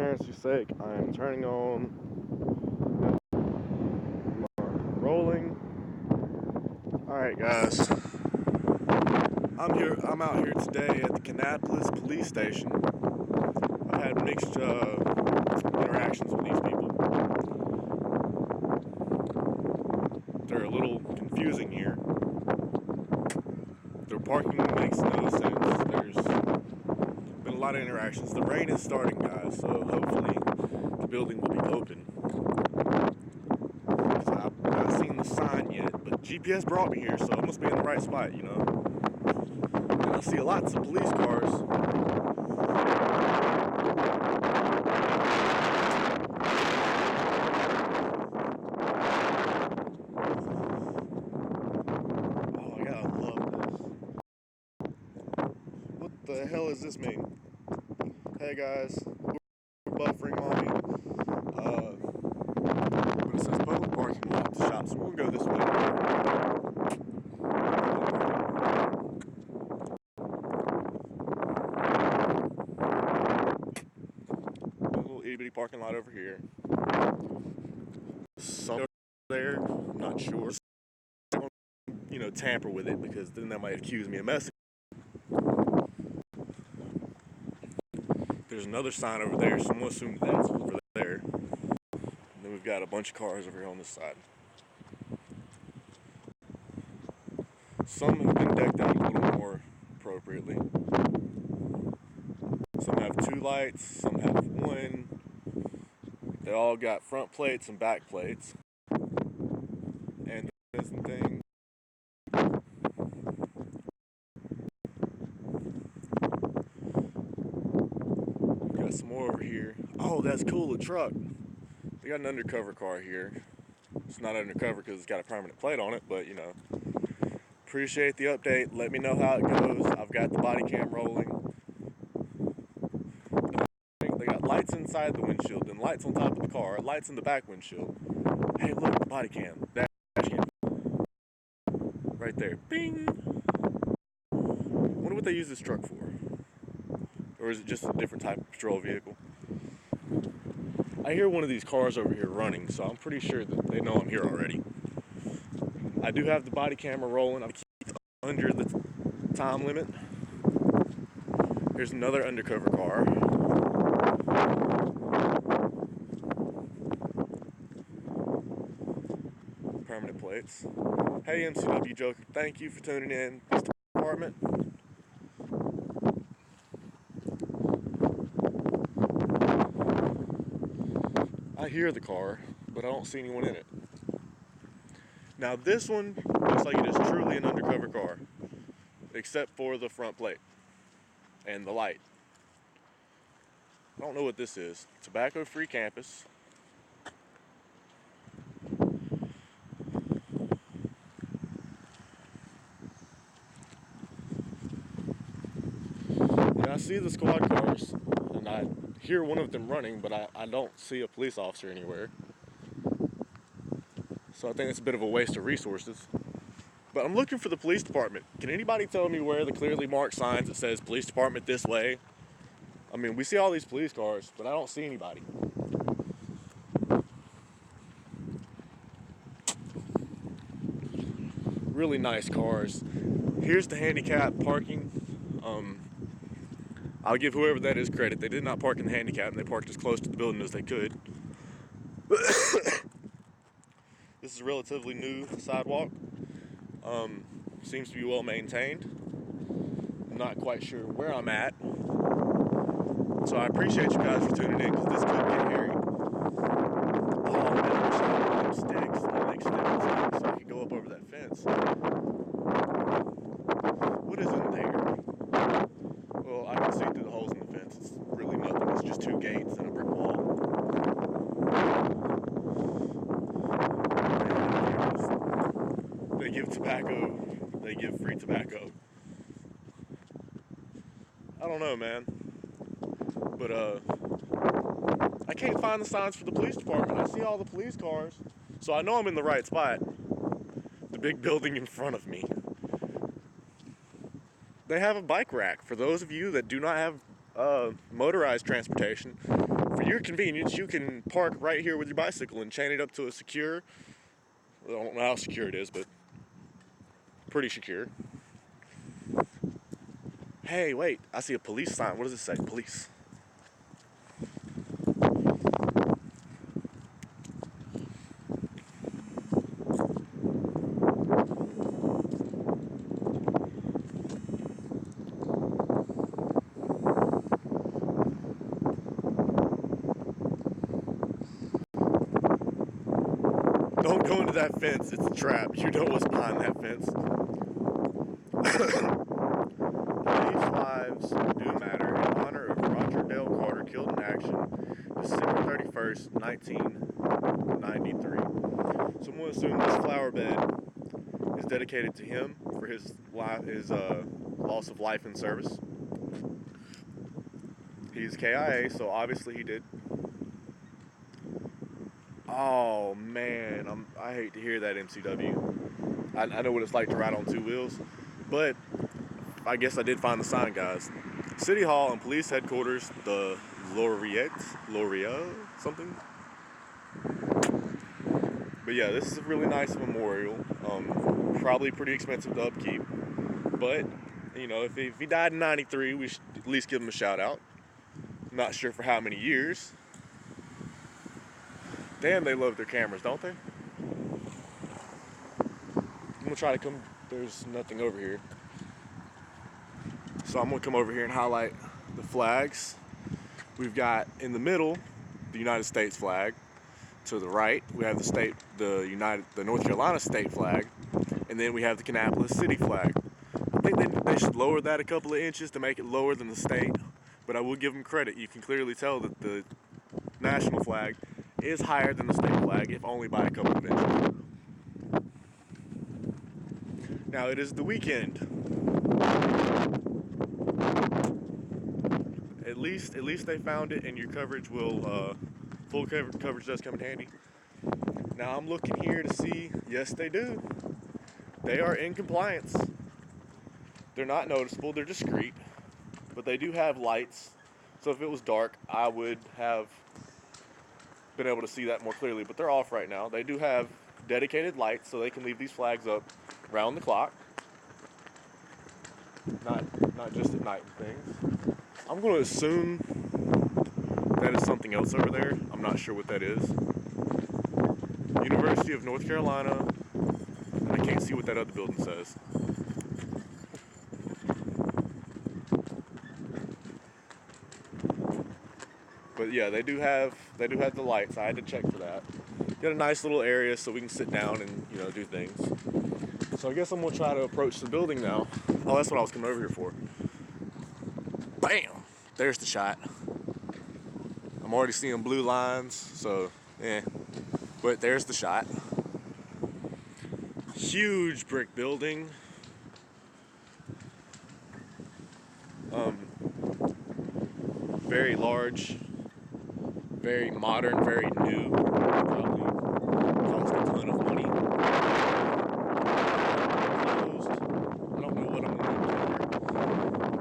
transparency's sake, I am turning on rolling. Alright guys, I'm out here today at the Kannapolis police station. I've had mixed interactions with these people. They're a little confusing here. Their parking makes no sense. There's been a lot of interactions. The rain is starting, guys, so hopefully the building will be open. I've not seen the sign yet, but GPS brought me here, so I must be in the right spot, you know. And I see lots of police cars. Oh, I gotta love this. What the hell does this mean? Hey guys, we're buffering on me. But it says public parking lot to shop, so we'll go this way. A little itty bitty parking lot over here. Some there, I'm not sure. You know, tamper with it because then they might accuse me of messing. There's another sign over there, so I'm gonna assume that's over there. And then we've got a bunch of cars over here on this side. Some have been decked out a little more appropriately. Some have 2 lights, some have 1. They all got front plates and back plates. And this thing. Got some more over here. Oh, that's cool, a truck. They got an undercover car here. It's not undercover because it's got a permanent plate on it, but you know. Appreciate the update. Let me know how it goes. I've got the body cam rolling. They got lights inside the windshield, then lights on top of the car, lights in the back windshield. Hey, look, the body cam. Dash cam. Right there. Bing! Wonder what they use this truck for. Or is it just a different type of patrol vehicle? I hear one of these cars over here running, so I'm pretty sure that they know I'm here already. I do have the body camera rolling. I've kept under the time limit. Here's another undercover car. Permanent plates. Hey MCW Joker, thank you for tuning in. This department. I hear the car, but I don't see anyone in it. Now this one looks like it is truly an undercover car, except for the front plate and the light. I don't know what this is. Tobacco-free campus. Yeah, I see the squad cars, and I hear one of them running, but I don't see a police officer anywhere. So I think it's a bit of a waste of resources. But I'm looking for the police department. Can anybody tell me where the clearly marked signs that says police department this way? I mean, we see all these police cars, but I don't see anybody. Really nice cars. Here's the handicapped parking. I'll give whoever that is credit. They did not park in the handicap, and they parked as close to the building as they could. This is a relatively new sidewalk. Seems to be well maintained. I'm not quite sure where I'm at. So I appreciate you guys for tuning in, because this could get hairy. Oh man, I wish I had them sticks, like stepping sticks, so I could go up over that fence. What is in there? Well, I can see through the holes in the fence. It's really nothing. It's just 2 gates and a brick wall. They give tobacco. They give free tobacco. I don't know, man. But, I can't find the signs for the police department. I see all the police cars. So I know I'm in the right spot. The big building in front of me. They have a bike rack for those of you that do not have motorized transportation. For your convenience, you can park right here with your bicycle and chain it up to a secure, I don't know how secure it is, but pretty secure. Hey, wait, I see a police sign. What does it say? Police. Don't go into that fence. It's a trap. You know what's behind that fence. Police lives do matter in honor of Roger Dale Carter, killed in action December 31st, 1993. So I'm going to assume this flower bed is dedicated to him for his loss of life in service. He's KIA, so obviously he did. Oh man, I hate to hear that, MCW. I know what it's like to ride on two wheels, but I guess I did find the sign, guys. City Hall and Police Headquarters, the Laureate, something. But yeah, this is a really nice memorial. Probably pretty expensive to upkeep, but you know, if he died in '93, we should at least give him a shout out. I'm not sure for how many years. Damn, they love their cameras, don't they? I'm gonna try to come. There's nothing over here. So I'm gonna come over here and highlight the flags. We've got in the middle the United States flag. To the right, we have the North Carolina state flag, and then we have the Kannapolis city flag. I think they should lower that a couple of inches to make it lower than the state, but I will give them credit. You can clearly tell that the national flag is higher than the state flag, if only by a couple of inches. Now it is the weekend. At least they found it, and your coverage will full coverage does come in handy. Now I'm looking here to see. Yes, they do. They are in compliance. They're not noticeable. They're discreet, but they do have lights. So if it was dark, I would have been able to see that more clearly. But they're off right now. They do have dedicated lights, so they can leave these flags up round the clock. Not just at night and things. I'm going to assume that is something else over there. I'm not sure what that is. University of North Carolina. And I can't see what that other building says. But yeah, they do have the lights. I had to check for that. Got a nice little area so we can sit down and, you know, do things. So I guess I'm gonna try to approach the building now. Oh, that's what I was coming over here for. Bam! There's the shot. I'm already seeing blue lines, so but there's the shot. Huge brick building. Very large, very modern, very new. Probably cost a ton of money. Closed. I don't know what I'm going to do here,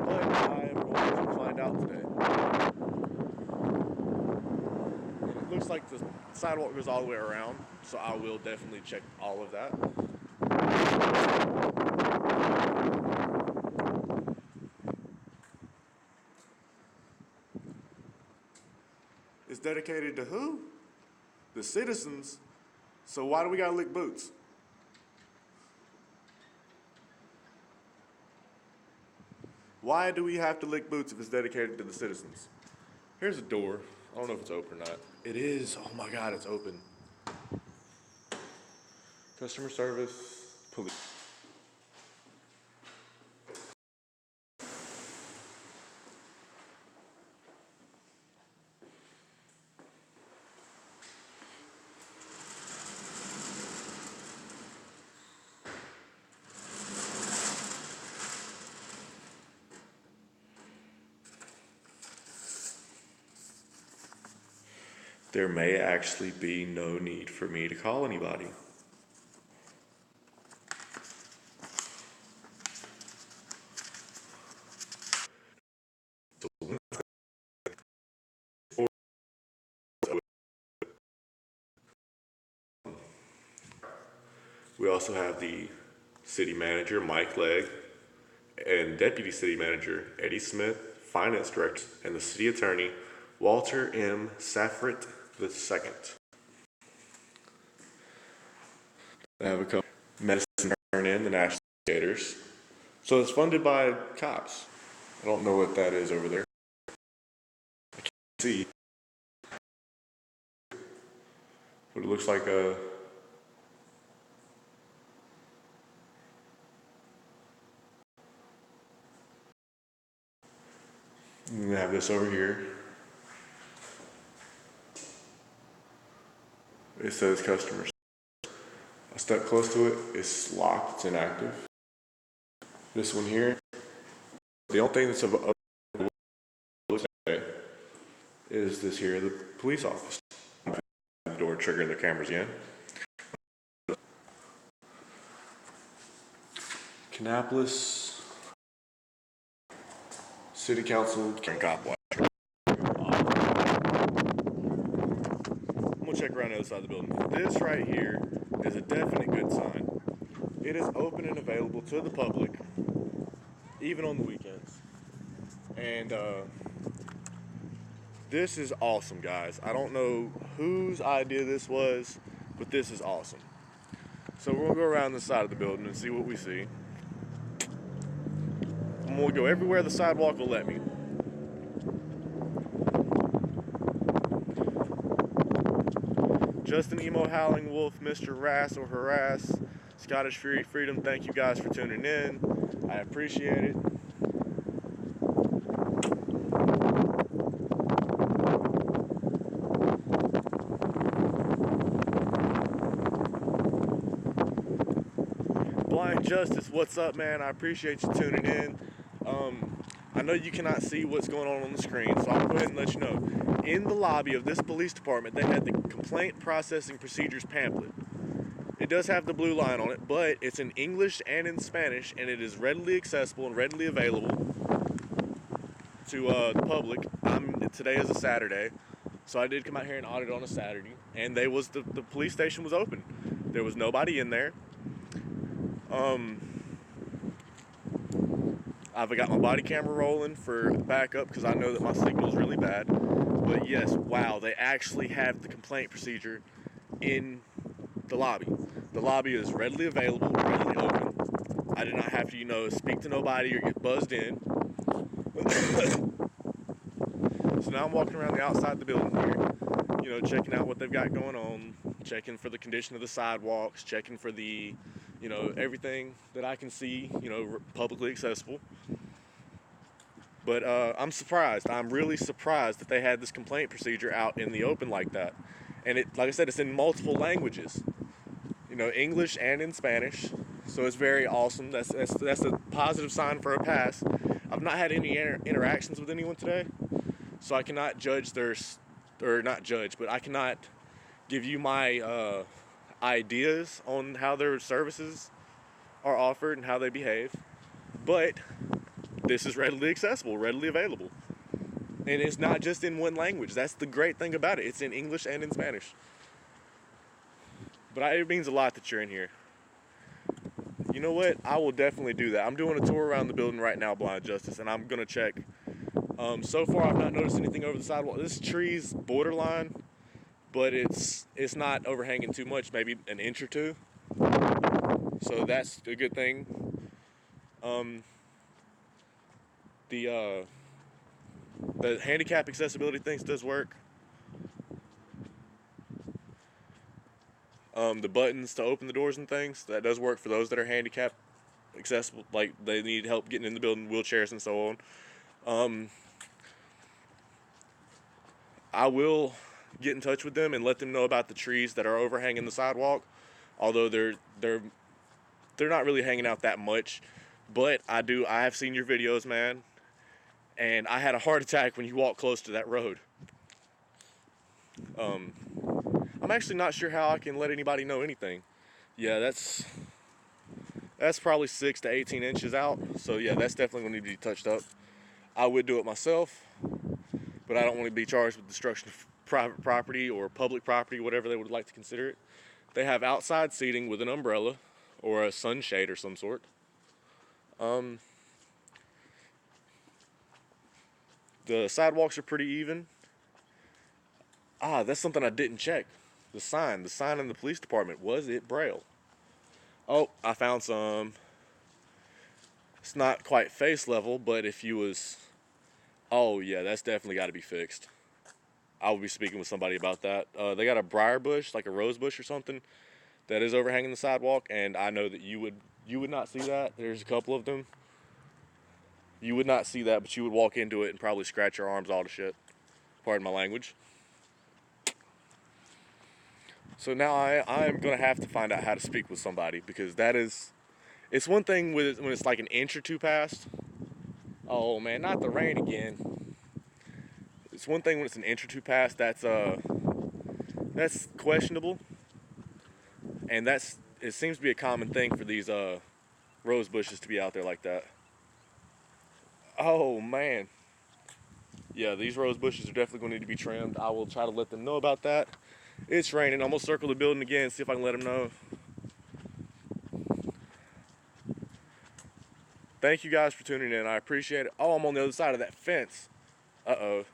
but I am going to find out today. And it looks like the sidewalk goes all the way around, so I will definitely check all of that. It's dedicated to who? The citizens. So why do we gotta lick boots? Why do we have to lick boots if it's dedicated to the citizens? Here's a door. I don't know if it's open or not. It is. Oh my God, it's open. Customer service, police. There may actually be no need for me to call anybody. We also have the city manager, Mike Legg, and deputy city manager, Eddie Smith, finance director, and the city attorney, Walter M. Saffrit II. They have a couple medicine turn in the National Gators. So it's funded by cops. I don't know what that is over there. I can't see. But it looks like a... We have this over here. It says customers. I step close to it, it's locked, it's inactive. This one here, the only thing that's available is this here, the police office. The door triggering the cameras again. Kannapolis City Council cop watch. I'm gonna check around the other side of the building. This right here is a definite good sign. It is open and available to the public, even on the weekends. And this is awesome, guys. I don't know whose idea this was, but this is awesome. So we're gonna go around the side of the building and see what we see. I'm gonna go everywhere the sidewalk will let me. Justin Emo Howling Wolf, Mr. Rass or Harass, Scottish Fury Freedom, thank you guys for tuning in. I appreciate it. Blind Justice, what's up, man? I appreciate you tuning in. I know you cannot see what's going on the screen, so I'll go ahead and let you know. In the lobby of this police department, they had the complaint processing procedures pamphlet. It does have the blue line on it, but it's in English and in Spanish, and it is readily accessible and readily available to the public. Today is a Saturday, so I did come out here and audit on a Saturday, and the police station was open. There was nobody in there. I've got my body camera rolling for backup because I know that my signal is really bad. But yes, wow, they actually have the complaint procedure in the lobby. The lobby is readily available, readily open. I did not have to, speak to nobody or get buzzed in. So now I'm walking around the outside of the building here, checking out what they've got going on, checking for the condition of the sidewalks, checking for the, everything that I can see, publicly accessible. But I'm surprised. I'm really surprised that they had this complaint procedure out in the open like that. And like I said, it's in multiple languages, English and in Spanish. So it's very awesome. That's a positive sign for a pass. I've not had any interactions with anyone today, so I cannot judge but I cannot give you my ideas on how their services are offered and how they behave. But this is readily accessible, readily available. And it's not just in one language. That's the great thing about it. It's in English and in Spanish. But it means a lot that you're in here. You know what? I will definitely do that. I'm doing a tour around the building right now, Blind Justice, and I'm going to check. So far, I've not noticed anything over the sidewalk. This tree's borderline, but it's not overhanging too much, maybe an inch or two. So that's a good thing. The handicap accessibility things does work. The buttons to open the doors and things, that does work for those that are handicap accessible, like they need help getting in the building, wheelchairs and so on. I will get in touch with them and let them know about the trees that are overhanging the sidewalk, although they're not really hanging out that much. But I have seen your videos, man, and I had a heart attack when you walked close to that road. I'm actually not sure how I can let anybody know anything. Yeah, that's probably 6 to 18 inches out. So yeah, that's definitely going to need to be touched up. I would do it myself, but I don't want to be charged with destruction of private property or public property, whatever they would like to consider it. They have outside seating with an umbrella or a sunshade or some sort. The sidewalks are pretty even. That's something I didn't check. The sign in the police department, was it Braille? Oh, I found some. It's not quite face level, but if you was, oh yeah, that's definitely got to be fixed. I will be speaking with somebody about that. They got a briar bush, like a rose bush or something, that is overhanging the sidewalk, and I know that you would not see that. There's a couple of them. You would not see that, but you would walk into it and probably scratch your arms all to shit. Pardon my language. So now I am going to have to find out how to speak with somebody, because it's one thing when it's like an inch or two past. Oh man, not the rain again. It's one thing when it's an inch or two past, that's questionable. And it seems to be a common thing for these rose bushes to be out there like that. Oh man. Yeah, these rose bushes are definitely going to need to be trimmed. I will try to let them know about that. It's raining. I'm going to circle the building again, see if I can let them know. Thank you guys for tuning in. I appreciate it. Oh, I'm on the other side of that fence. Uh-oh.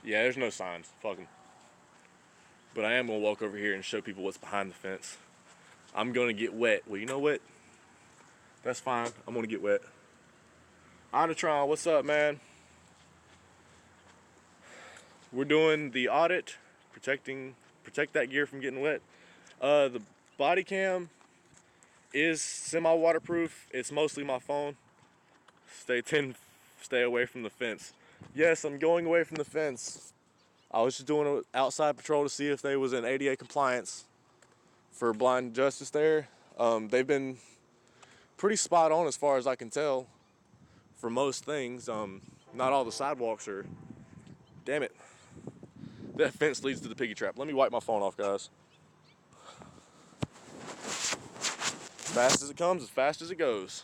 Yeah, there's no signs. Fuck them. But I am going to walk over here and show people what's behind the fence. I'm going to get wet. Well, you know what? That's fine. I'm going to get wet. Auditron, what's up, man? We're doing the audit, protect that gear from getting wet. The body cam is semi-waterproof. It's mostly my phone. Stay away from the fence. Yes, I'm going away from the fence. I was just doing an outside patrol to see if they was in ADA compliance for blind justice there. They've been pretty spot on as far as I can tell for most things. Not all the sidewalks are. Damn it. That fence leads to the piggy trap. Let me wipe my phone off, guys. Fast as it comes, as fast as it goes.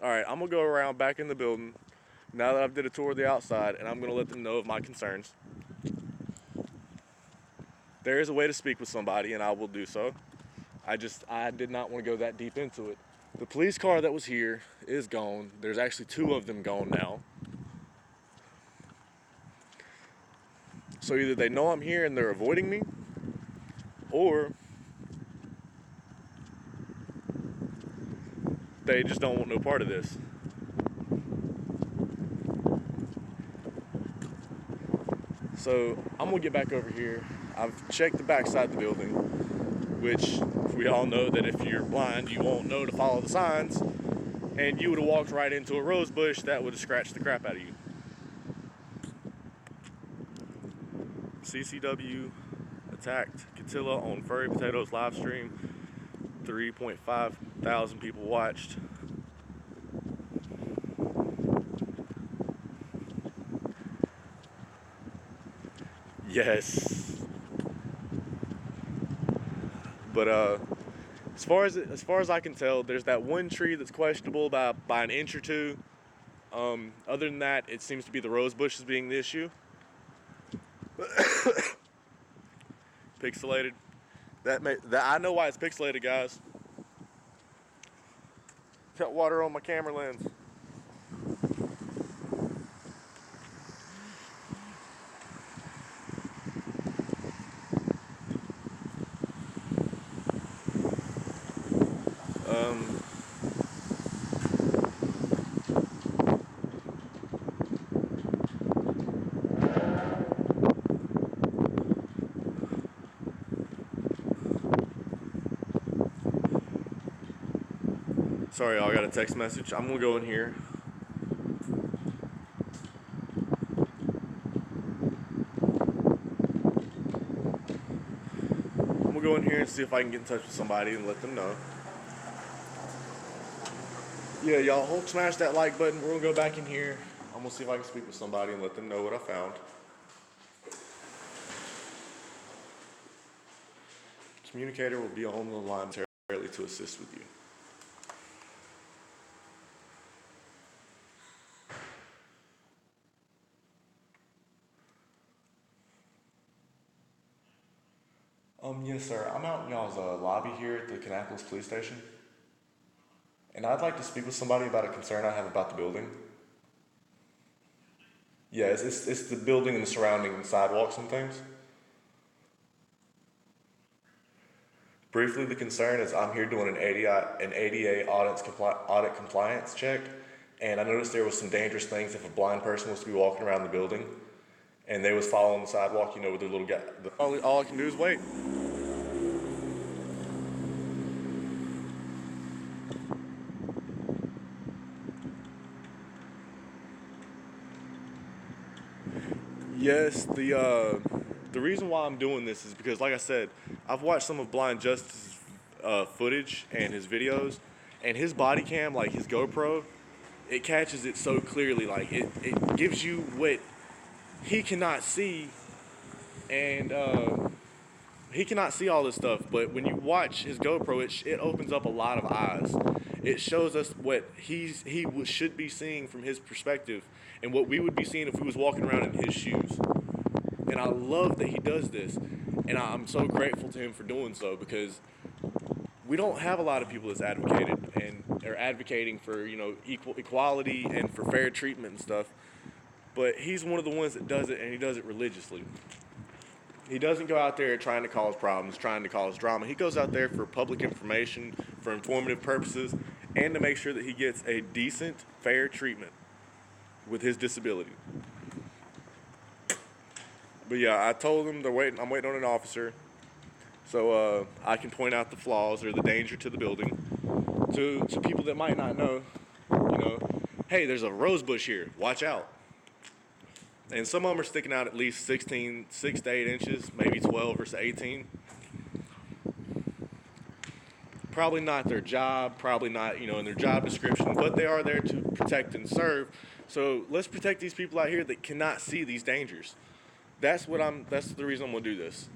Alright, I'm going to go around back in the building now that I've did a tour of the outside, and I'm going to let them know of my concerns. There is a way to speak with somebody, and I will do so. I did not want to go that deep into it. The police car that was here is gone. There's actually 2 of them gone now. So either they know I'm here and they're avoiding me, or they just don't want no part of this. So I'm gonna get back over here. I've checked the backside of the building, which we all know that if you're blind, you won't know to follow the signs, and you would have walked right into a rose bush that would have scratched the crap out of you. CCW attacked Catilla on Furry Potatoes live stream. 3.5 thousand people watched. Yes. But as far as I can tell, there's that one tree that's questionable by an inch or two. Other than that, it seems to be the rose bushes being the issue. Pixelated. That I know why it's pixelated, guys. Got water on my camera lens. Sorry, y'all, I got a text message. I'm gonna go in here. I'm gonna go in here and see if I can get in touch with somebody and let them know. Yeah, y'all, hold smash that like button. We're gonna go back in here. I'm gonna see if I can speak with somebody and let them know what I found. Communicator will be on the line temporarily to assist with you. Yes, sir. I'm out in y'all's lobby here at the Kannapolis police station, and I'd like to speak with somebody about a concern I have about the building. Yeah, it's the building and the surrounding sidewalks and things. Briefly, the concern is I'm here doing an ADA audit compliance check, and I noticed there was some dangerous things if a blind person was to be walking around the building, and they was following the sidewalk, with their little guy. All I can do is wait. Yes, the reason why I'm doing this is because, like I said, I've watched some of Blind Justice's footage and his videos, and his body cam, like his GoPro, it catches it so clearly. Like it gives you what he cannot see, and he cannot see all this stuff. But when you watch his GoPro, it opens up a lot of eyes. It shows us what should be seeing from his perspective, and what we would be seeing if we was walking around in his shoes. And I love that he does this, and I'm so grateful to him for doing so, because we don't have a lot of people that's advocated and are advocating for equality and for fair treatment and stuff. But he's one of the ones that does it, and he does it religiously. He doesn't go out there trying to cause problems, trying to cause drama. He goes out there for public information, for informative purposes, and to make sure that he gets a decent, fair treatment with his disability. But yeah, I told him I'm waiting on an officer, so I can point out the flaws or the danger to the building to people that might not know. Hey, there's a rose bush here. Watch out. And some of them are sticking out at least 6 to 8 inches, maybe 12 or 18. Probably not their job, probably not, in their job description, but they are there to protect and serve. So let's protect these people out here that cannot see these dangers. That's the reason I'm gonna do this.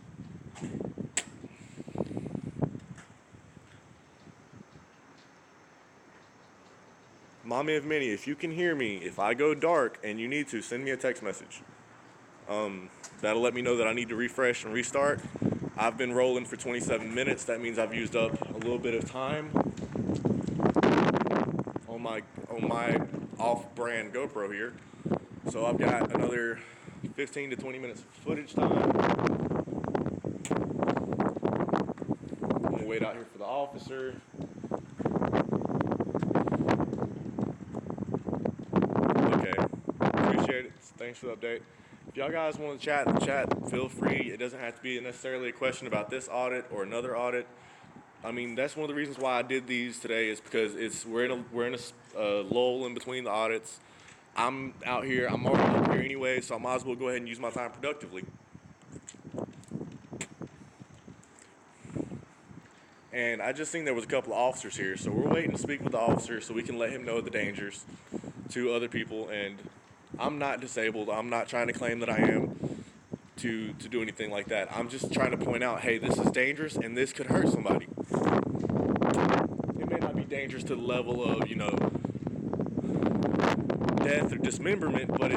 Mommy of Many, if you can hear me, if I go dark and you need to, send me a text message. That'll let me know that I need to refresh and restart. I've been rolling for 27 minutes. That means I've used up a little bit of time on my off-brand GoPro here. So I've got another 15 to 20 minutes of footage time. I'm gonna wait out here for the officer. Okay, appreciate it. Thanks for the update. If y'all guys want to chat, feel free. It doesn't have to be necessarily a question about this audit or another audit. I mean, that's one of the reasons why I did these today, is because we're in a lull in between the audits. I'm out here. I'm already up here anyway, so I might as well go ahead and use my time productively. And I just seen there was a couple of officers here, so we're waiting to speak with the officer so we can let him know the dangers to other people. And I'm not disabled. I'm not trying to claim that I am to do anything like that. I'm just trying to point out, hey, this is dangerous and this could hurt somebody. It may not be dangerous to the level of, death or dismemberment, but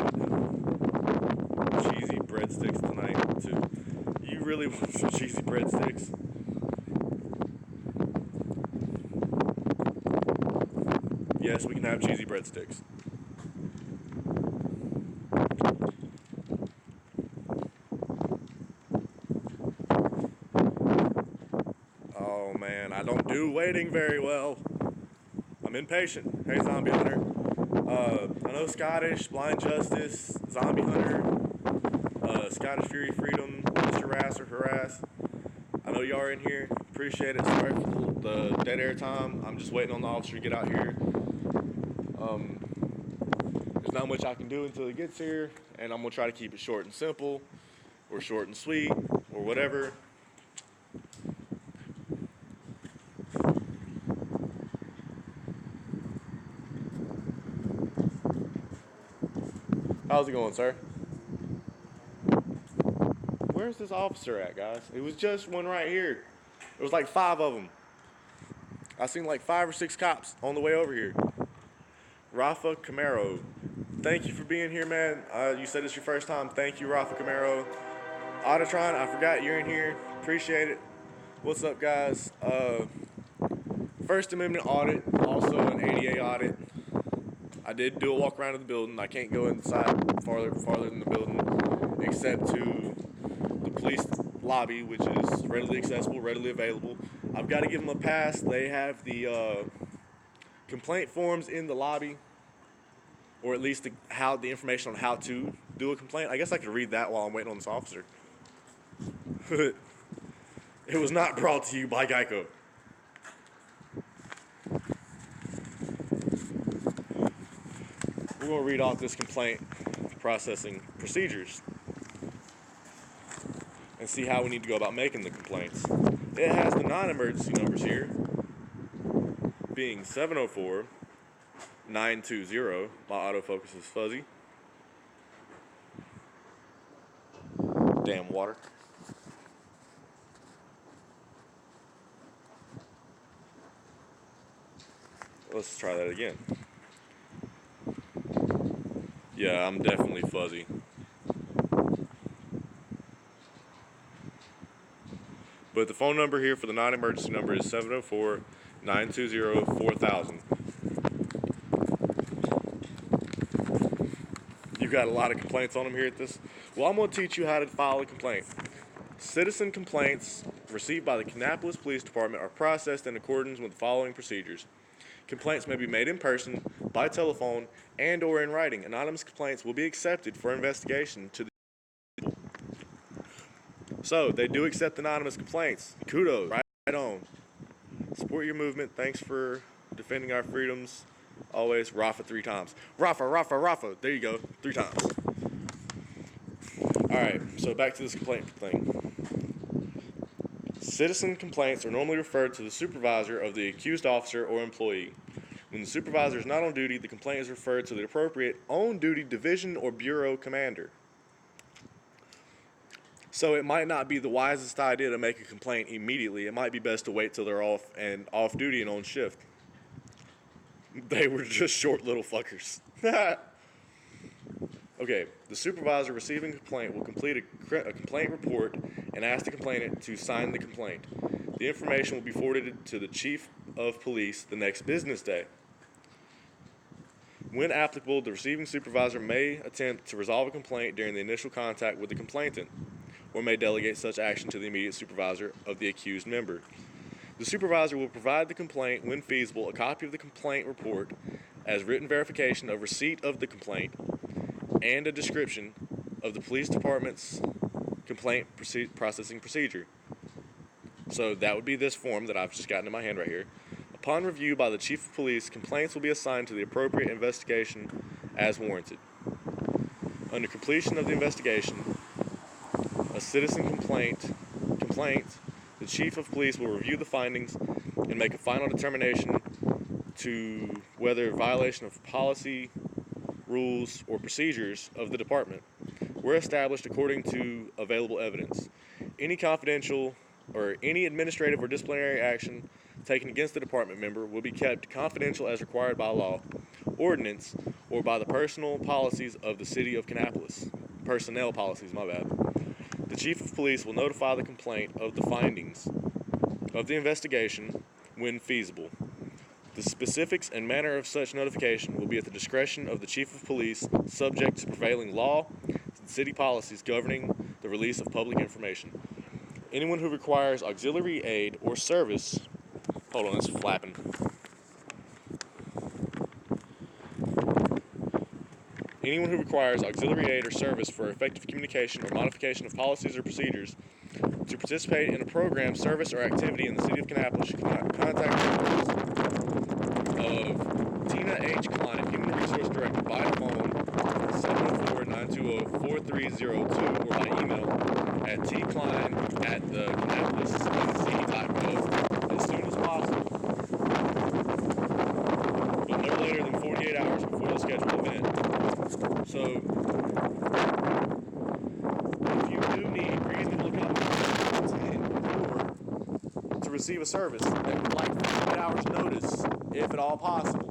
cheesy breadsticks tonight too. You really want some cheesy breadsticks? Yes, we can have cheesy breadsticks. Oh man, I don't do waiting very well. I'm impatient. Hey, Zombie Hunter. I know Scottish, Blind Justice, Zombie Hunter, Scottish Fury Freedom, Mr. Harass. I know y'all are in here. Appreciate it. Sorry for the dead air time. I'm just waiting on the officer to get out here. There's not much I can do until he gets here, and I'm going to try to keep it short and simple, or short and sweet, or whatever. How's it going, sir? Where's this officer at, guys? It was just one right here. There was like 5 of them. I seen like 5 or 6 cops on the way over here. Rafa Camaro, thank you for being here, man. You said it's your first time. Thank you, Rafa Camaro. Auditron, I forgot you're in here. Appreciate it. What's up, guys? First Amendment audit, also an ADA audit. I did do a walk around of the building. I can't go inside farther than the building, except to the police lobby, which is readily accessible, readily available. I've got to give them a pass. They have the complaint forms in the lobby, or at least the information on how to do a complaint. I guess I could read that while I'm waiting on this officer. It was not brought to you by Geico. We're going to read off this complaint processing procedures and see how we need to go about making the complaints. It has the non-emergency numbers here, being 704-920. My autofocus is fuzzy. Damn water. Let's try that again. Yeah, I'm definitely fuzzy. But the phone number here for the non-emergency number is 704-920-4000. You got a lot of complaints on them here at this. Well, I'm going to teach you how to file a complaint. Citizen complaints received by the Kannapolis Police Department are processed in accordance with the following procedures. Complaints may be made in person, by telephone, and or in writing. Anonymous complaints will be accepted for investigation to the So, they do accept anonymous complaints. Kudos. Right on. Support your movement. Thanks for defending our freedoms. Always, Rafa 3 times. Rafa, Rafa, Rafa. There you go. 3 times. Alright, so back to this complaint thing. Citizen complaints are normally referred to the supervisor of the accused officer or employee. When the supervisor is not on duty, the complaint is referred to the appropriate on-duty division or bureau commander. So it might not be the wisest idea to make a complaint immediately. It might be best to wait till they're off duty and on shift. They were just short little fuckers. Okay, the supervisor receiving a complaint will complete a complaint report and ask the complainant to sign the complaint. The information will be forwarded to the chief of police the next business day. When applicable, the receiving supervisor may attempt to resolve a complaint during the initial contact with the complainant, or may delegate such action to the immediate supervisor of the accused member. The supervisor will provide the complaint, when feasible, a copy of the complaint report as written verification of receipt of the complaint, and a description of the police department's complaint processing procedure. So that would be this form that I've just gotten in my hand right here. Upon review by the chief of police, complaints will be assigned to the appropriate investigation as warranted. Under completion of the investigation, a citizen complaint, the chief of police will review the findings and make a final determination to whether violation of policy, rules, or procedures of the department were established according to available evidence. Any confidential or any administrative or disciplinary action taken against the department member will be kept confidential as required by law, ordinance, or by the personnel policies of the city of Kannapolis. Personnel policies, my bad. The chief of police will notify the complainant of the findings of the investigation when feasible. The specifics and manner of such notification will be at the discretion of the chief of police, subject to prevailing law and city policies governing the release of public information. Anyone who requires auxiliary aid or service... Hold on, it's flapping. Anyone who requires auxiliary aid or service for effective communication or modification of policies or procedures to participate in a program, service, or activity in the city of Kannapolis should contact the of Tina H. Klein, Human Resource Director, by phone 704-920-4302 or by email at tklein@thekannapolisnc.gov as soon as possible, but no later than 48 hours before the scheduled event. So, if you do need reasonable accommodations to receive a service, they would like 48 hours notice, if at all possible.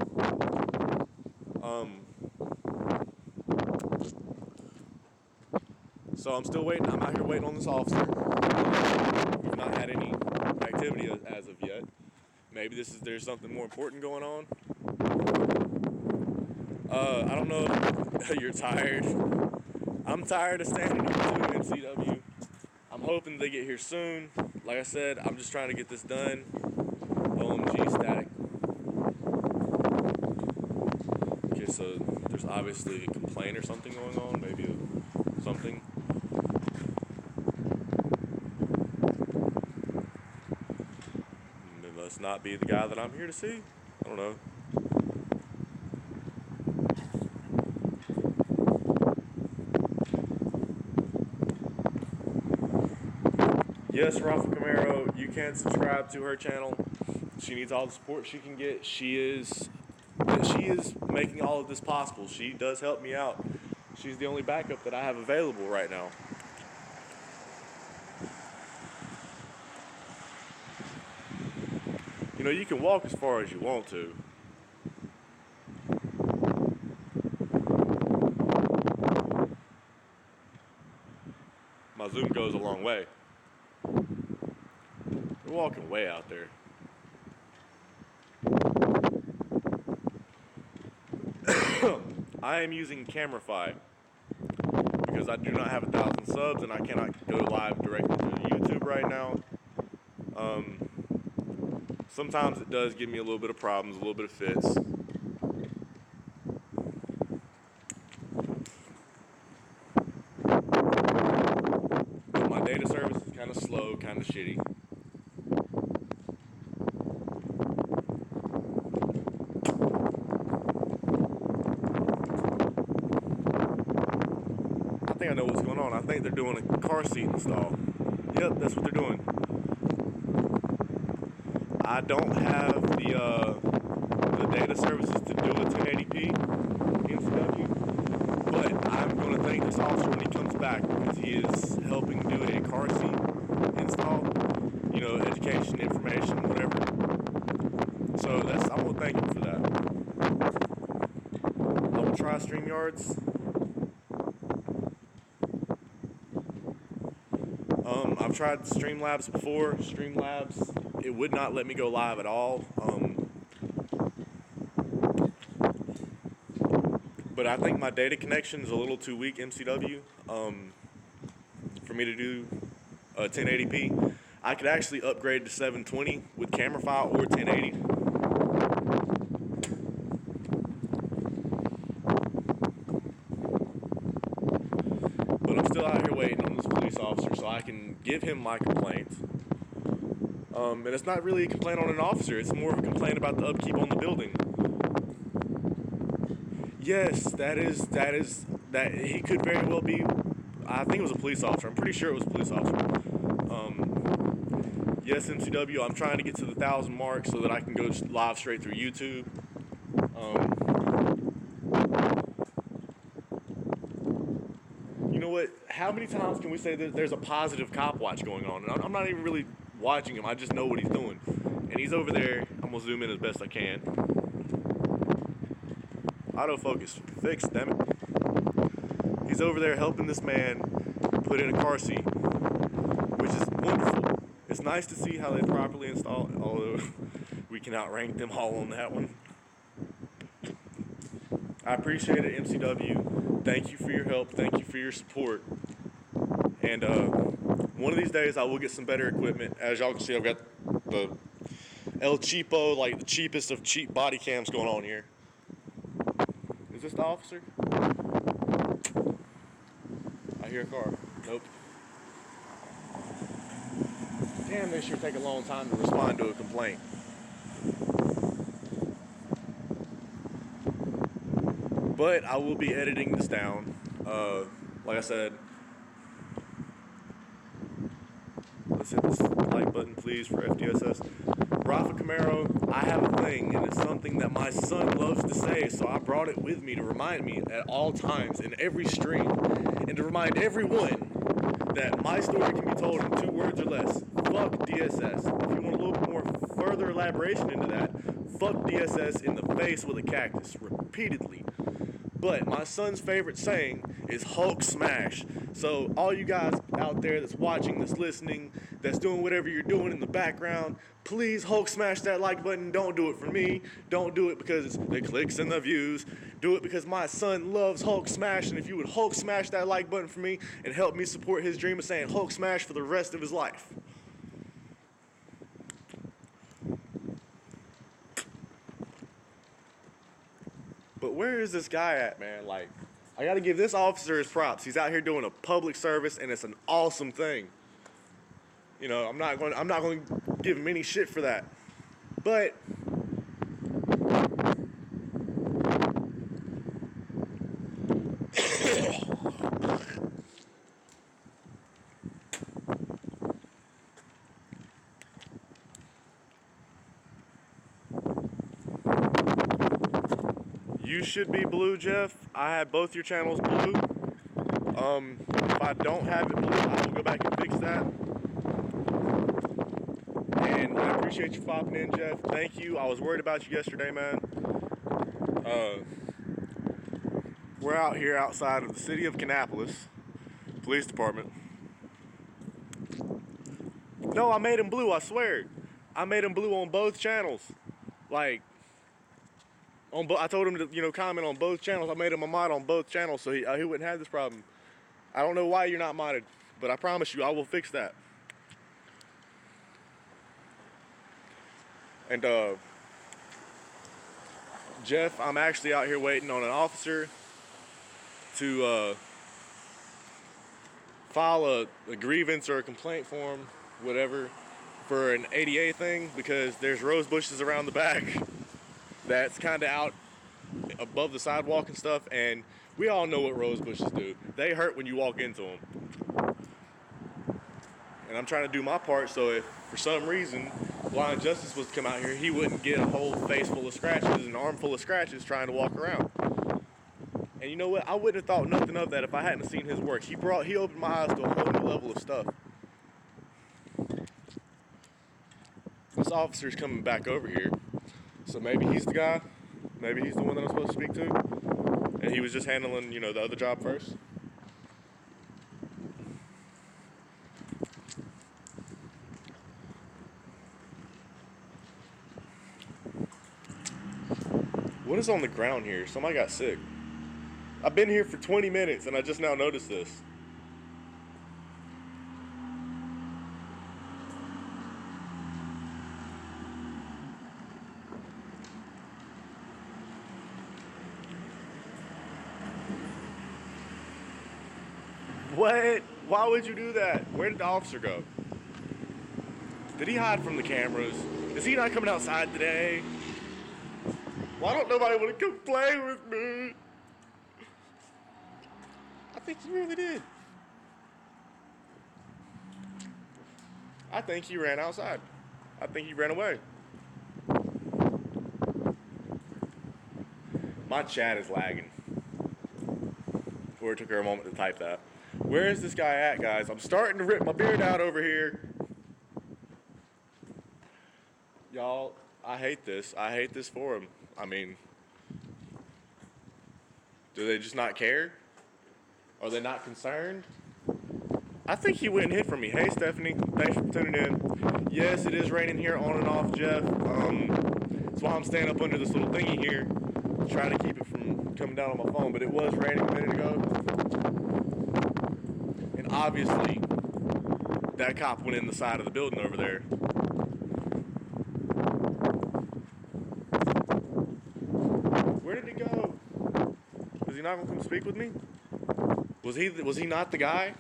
So I'm still waiting. I'm out here waiting on this officer. We've not had any activity as of yet. Maybe there's something more important going on. I don't know if you're tired. I'm tired of standing in MCW. I'm hoping they get here soon. Like I said, I'm just trying to get this done. OMG static. Okay, so there's obviously a complaint or something going on. Maybe something. It must not be the guy that I'm here to see. I don't know. Yes, Rafa Camaro, you can subscribe to her channel. She needs all the support she can get. She is making all of this possible. She does help me out. She's the only backup that I have available right now. You know, you can walk as far as you want to. My zoom goes a long way. We're walking way out there. I am using CameraFi because I do not have 1,000 subs and I cannot go live directly to YouTube right now. Sometimes it does give me a little bit of problems, a little bit of fits. But my data service is kind of slow, kind of shitty. I think I know what's going on. I think they're doing a car seat install. Yep, that's what they're doing. I don't have the data services to do a 1080p MCW, but I'm going to thank this officer when he comes back because he is helping do a car seat install, you know, education, information, whatever. So I'm going to thank him for that. I will try StreamYards. I've tried Streamlabs before. Streamlabs, it would not let me go live at all. But I think my data connection is a little too weak, MCW, for me to do 1080p. I could actually upgrade to 720 with CameraFi or 1080. But I'm still out here waiting on this police officer so I can give him my complaint. And it's not really a complaint on an officer, it's more of a complaint about the upkeep on the building. Yes, that he could very well be, I think it was a police officer, I'm pretty sure it was a police officer. Yes, MCW, I'm trying to get to the 1,000 mark so that I can go live straight through YouTube. You know what, how many times can we say that there's a positive cop watch going on? And I'm not even really watching him, I just know what he's doing. And he's over there, I'm gonna zoom in as best I can. Autofocus fixed, damn it. He's over there helping this man put in a car seat, which is wonderful. It's nice to see how they properly install it, although we can outrank them all on that one. I appreciate it, MCW. Thank you for your help. Thank you for your support. And one of these days I will get some better equipment. As y'all can see, I've got the El Cheapo, like the cheapest of cheap body cams going on here. Is this the officer? I hear a car. Nope. Damn, they sure take a long time to respond to a complaint. But I will be editing this down. Like I said, let's hit this like button, please, for FDSS. Rafa Camaro, I have a thing, and it's something that my son loves to say, so I brought it with me to remind me at all times in every stream, and to remind everyone that my story can be told in 2 words or less. Fuck DSS. If you want a little bit more further elaboration into that, fuck DSS in the face with a cactus, repeatedly. But my son's favorite saying is Hulk smash. So all you guys out there that's watching, that's listening, that's doing whatever you're doing in the background, please Hulk smash that like button. Don't do it for me. Don't do it because it's the clicks and the views. Do it because my son loves Hulk smash, and if you would Hulk smash that like button for me and help me support his dream of saying Hulk smash for the rest of his life. But where is this guy at, man? Like, I gotta give this officer his props. He's out here doing a public service, and it's an awesome thing. You know, I'm not going to give him any shit for that. But you should be blue, Jeff. I have both your channels blue. If I don't have it blue, I will go back and fix that. And I appreciate you popping in, Jeff. Thank you. I was worried about you yesterday, man. We're out here outside of the city of Kannapolis Police Department. No, I made him blue, I swear. I made him blue on both channels. Like, I told him to, you know, comment on both channels. I made him a mod on both channels so he wouldn't have this problem. I don't know why you're not modded, but I promise you I will fix that. And Jeff, I'm actually out here waiting on an officer to file a grievance or a complaint form, whatever, for an ADA thing, because there's rose bushes around the back that's kind of out above the sidewalk and stuff, and we all know what rose bushes do. They hurt when you walk into them. And I'm trying to do my part, so if for some reason Blind Justice was to come out here, he wouldn't get a whole face full of scratches and an arm full of scratches trying to walk around. And you know what? I wouldn't have thought nothing of that if I hadn't seen his work. He opened my eyes to a whole new level of stuff. This officer's coming back over here, so maybe he's the guy. Maybe he's the one that I'm supposed to speak to, and he was just handling, you know, the other job first. What is on the ground here? Somebody got sick. I've been here for 20 minutes and I just now noticed this. What? Why would you do that? Where did the officer go? Did he hide from the cameras? Is he not coming outside today? Why don't nobody want to come play with me? I think he really did. I think he ran outside. I think he ran away. My chat is lagging. Or it took her a moment to type that. Where is this guy at, guys? I'm starting to rip my beard out over here. Y'all, I hate this. I hate this for him. I mean, do they just not care? Are they not concerned? I think he went and hid from me. Hey, Stephanie, thanks for tuning in. Yes, it is raining here on and off, Jeff. That's why I'm staying up under this little thingy here, trying to keep it from coming down on my phone. But it was raining a minute ago. And obviously, that cop went in the side of the building over there. Where did he go? Is he not going to come speak with me? Was he not the guy?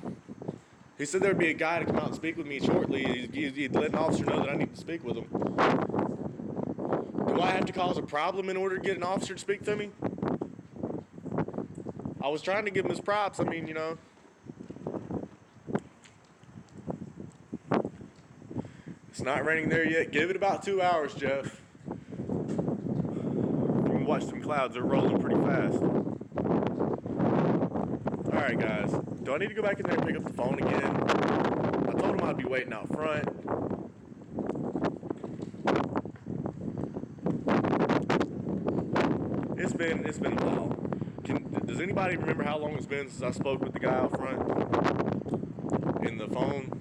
He said there'd be a guy to come out and speak with me shortly. He'd let an officer know that I need to speak with him. Do I have to cause a problem in order to get an officer to speak to me? I was trying to give him his props. I mean, you know. It's not raining there yet. Give it about 2 hours, Jeff. You can watch some clouds. They're rolling pretty fast. Alright, guys. Do I need to go back in there and pick up the phone again? I told him I'd be waiting out front. It's been a while. Does anybody remember how long it's been since I spoke with the guy out front? in the phone.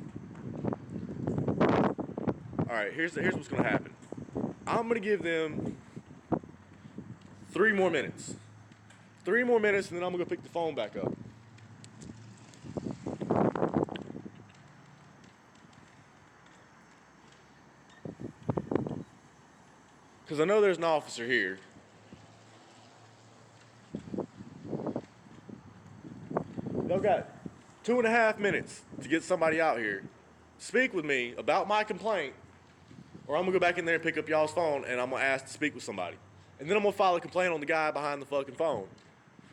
All right, here's what's gonna happen. I'm gonna give them 3 more minutes. 3 more minutes, and then I'm gonna go pick the phone back up. Because I know there's an officer here. Y'all got 2.5 minutes to get somebody out here. Speak with me about my complaint, or I'm gonna go back in there and pick up y'all's phone, and I'm gonna ask to speak with somebody. And then I'm gonna file a complaint on the guy behind the fucking phone.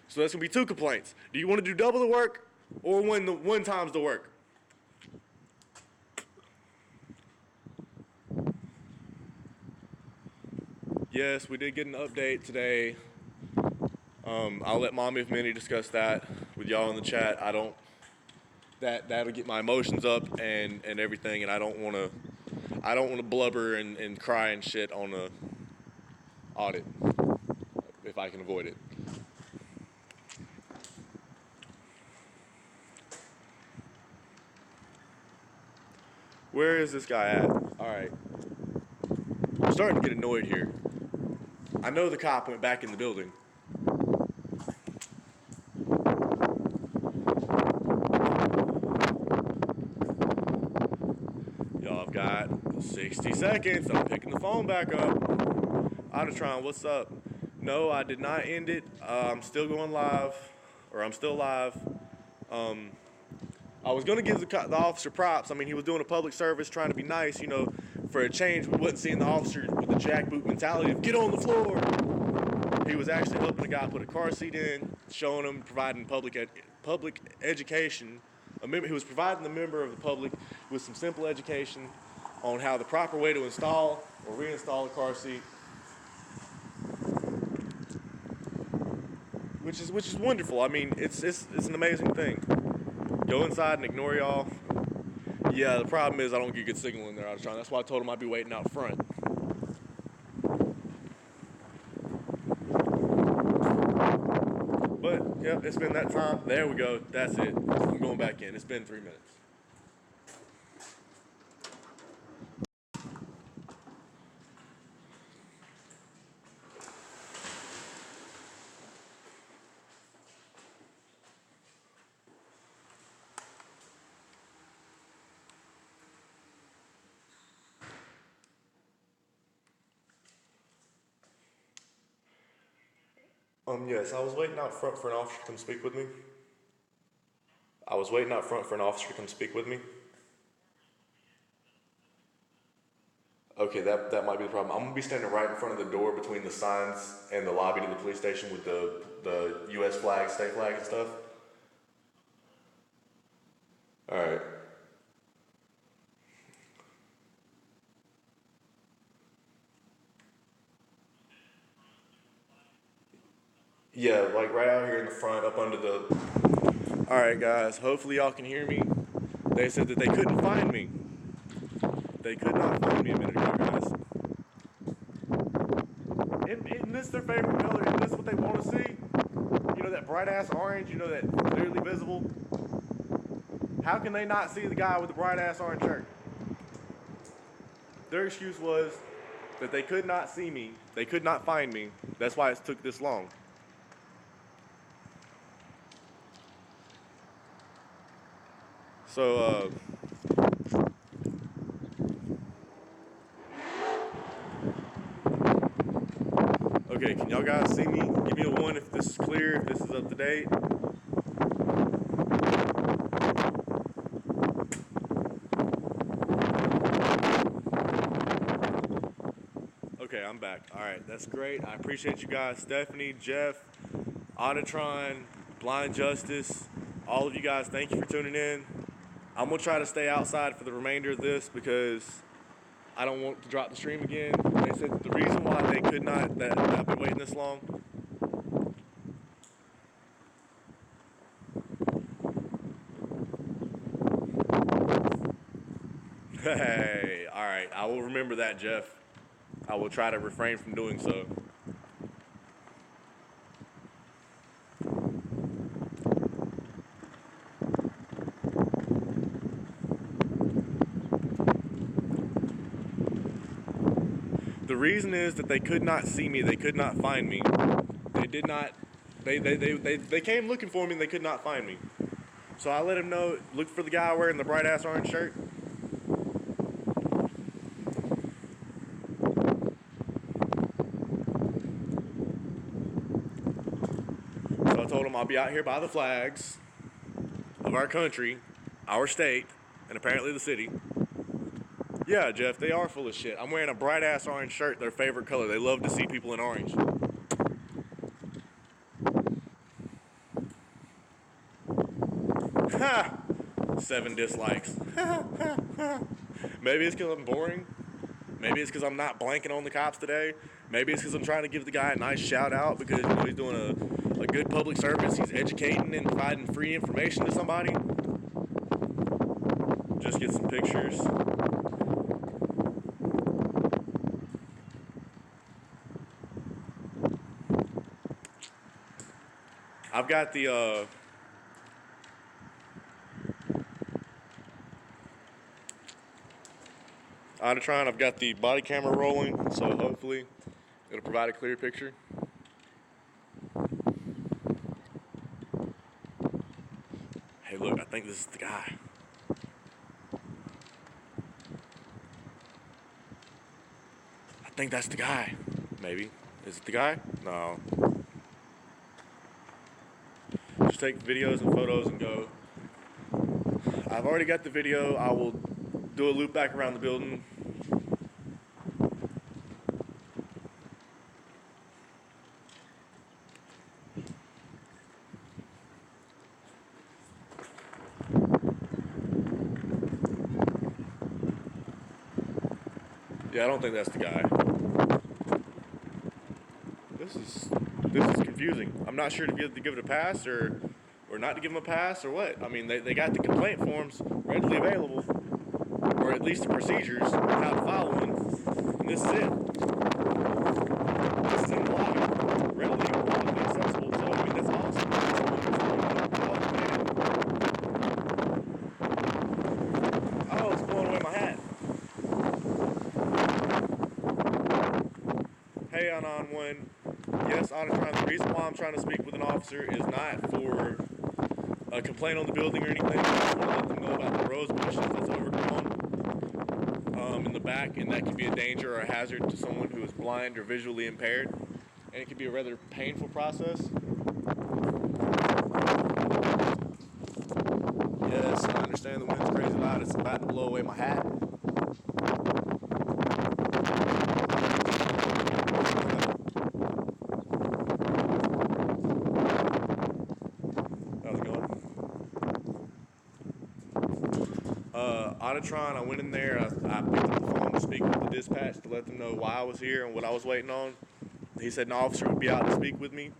So that's gonna be 2 complaints. Do you want to do double the work, or one times the work? Yes, we did get an update today. I'll let Mommy of Minnie discuss that with y'all in the chat. That'll get my emotions up and everything, and I don't wanna blubber and cry and shit on a audit if I can avoid it. Where is this guy at? Alright. I'm starting to get annoyed here. I know the cop went back in the building. Y'all have got 60 seconds. I'm picking the phone back up. Auditron, what's up? No, I did not end it. I'm still going live, or I'm still live. I was going to give the officer props. I mean, he was doing a public service, trying to be nice, you know. For a change, we wasn't seeing the officer with the jackboot mentality of get on the floor. He was actually helping a guy put a car seat in, showing him, providing public education. He was providing the member of the public with some simple education on how the proper way to install or reinstall a car seat, which is wonderful. I mean, it's an amazing thing. Go inside and ignore y'all. Yeah, the problem is I don't get good signal in there all the time. That's why I told him I'd be waiting out front. But, yeah, it's been that time. There we go. That's it. I'm going back in. It's been 3 minutes. Yes, I was waiting out front for an officer to come speak with me. Okay, that might be the problem. I'm gonna be standing right in front of the door between the signs and the lobby to the police station with the U.S. flag, state flag and stuff. All right. Yeah, like right out here in the front, up under the... All right, guys, hopefully y'all can hear me. They said that they couldn't find me. They could not find me a minute ago, guys. Isn't this their favorite color? Isn't this what they want to see? You know, that bright-ass orange, you know, that clearly visible? How can they not see the guy with the bright-ass orange shirt? Their excuse was that they could not see me. They could not find me. That's why it took this long. So, okay, can y'all guys see me? Give me a 1 if this is clear, if this is up to date. Okay, I'm back. All right, that's great. I appreciate you guys. Stephanie, Jeff, Auditron, Blind Justice, all of you guys, thank you for tuning in. I'm going to try to stay outside for the remainder of this because I don't want to drop the stream again. They said that the reason why they could not, that I've been waiting this long. Hey, all right, I will remember that, Jeff. I will try to refrain from doing so. The reason is that they could not see me. They could not find me. They did not. They came looking for me and they could not find me. So I let him know, look for the guy wearing the bright ass orange shirt. So I told him I'll be out here by the flags of our country, our state, and apparently the city. Yeah, Jeff, they are full of shit. I'm wearing a bright ass orange shirt, their favorite color. They love to see people in orange. Ha! 7 dislikes. Maybe it's because I'm boring. Maybe it's because I'm not blanking on the cops today. Maybe it's because I'm trying to give the guy a nice shout out because he's doing a good public service. He's educating and providing free information to somebody. Just get some pictures. I've got the Auditron, I've got the body camera rolling, so hopefully it'll provide a clear picture. Hey look, I think this is the guy. I think that's the guy. Maybe. Is it the guy? No. Just take videos and photos and go. I've already got the video. I will do a loop back around the building. Yeah, I don't think that's the guy. This is confusing. I'm not sure to give it a pass or not to give him a pass or what. I mean, they got the complaint forms readily available, or at least the procedures on how to file one. And this is it. This is in the lobby, readily accessible. So I mean, that's awesome. Oh, it's blowing away my hat. Hey, on one. Yes, Auditron, the reason why I'm trying to speak with an officer is not for a complaint on the building or anything. I just want to let them know about the rose bushes that's overgrown in the back, and that could be a danger or a hazard to someone who is blind or visually impaired, and it can be a rather painful process. Yes, I understand the wind's crazy loud. It's about to blow away my hat. Auditron, I went in there, I picked up the phone to speak with the dispatch to let them know why I was here and what I was waiting on. He said an officer would be out to speak with me.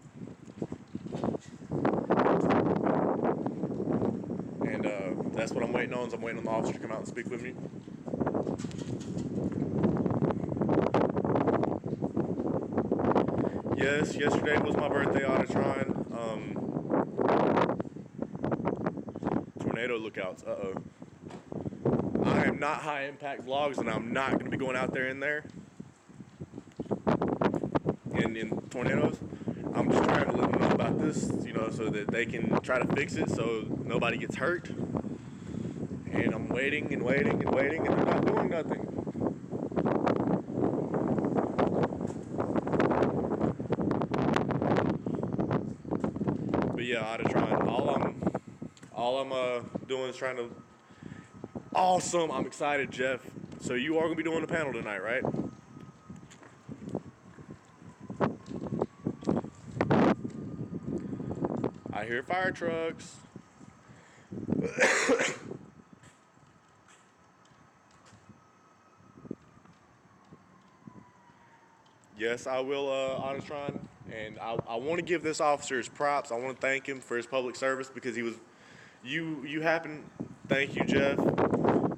And that's what I'm waiting on, is I'm waiting on the officer to come out and speak with me. Yes, yesterday was my birthday, Auditron. Tornado lookouts, uh-oh. I am not high impact vlogs, and I'm not going to be going out there in tornadoes. I'm just trying to let them know about this, so that they can try to fix it so nobody gets hurt. And I'm waiting and waiting and waiting, and they're not doing nothing. But yeah, Auditron, all I'm doing is trying to. Awesome! I'm excited, Jeff. So you are going to be doing a panel tonight, right? I hear fire trucks. Yes, I will, Auditron. And I want to give this officer his props. I want to thank him for his public service because he was. You happened. Thank you, Jeff.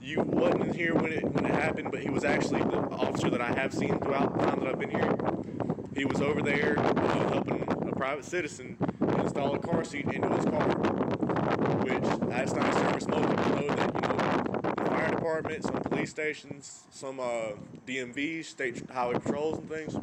You wasn't in here when it happened, but he was actually the officer that I have seen throughout the time that I've been here. He was over there helping a private citizen install a car seat into his car, which that's nice for most people to know that the fire department, some police stations, some DMVs, state highway patrols and things.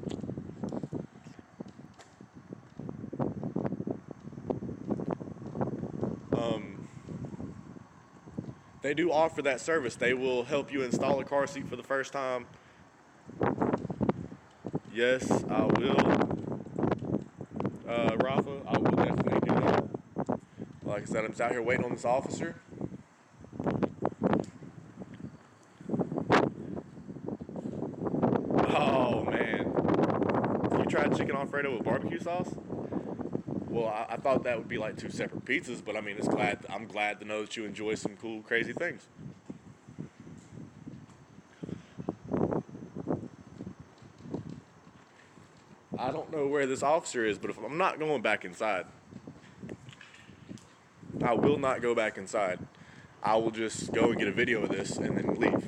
They do offer that service. They will help you install a car seat for the first time. Yes, I will. Rafa, I will definitely do that. Like I said, I'm just out here waiting on this officer. Oh man, you tried chicken Alfredo with barbecue sauce? Well, I thought that would be like two separate pizzas, but I mean, I'm glad to know that you enjoy some cool, crazy things. I don't know where this officer is, but if I'm not going back inside, I will not go back inside. I will just go and get a video of this and then leave.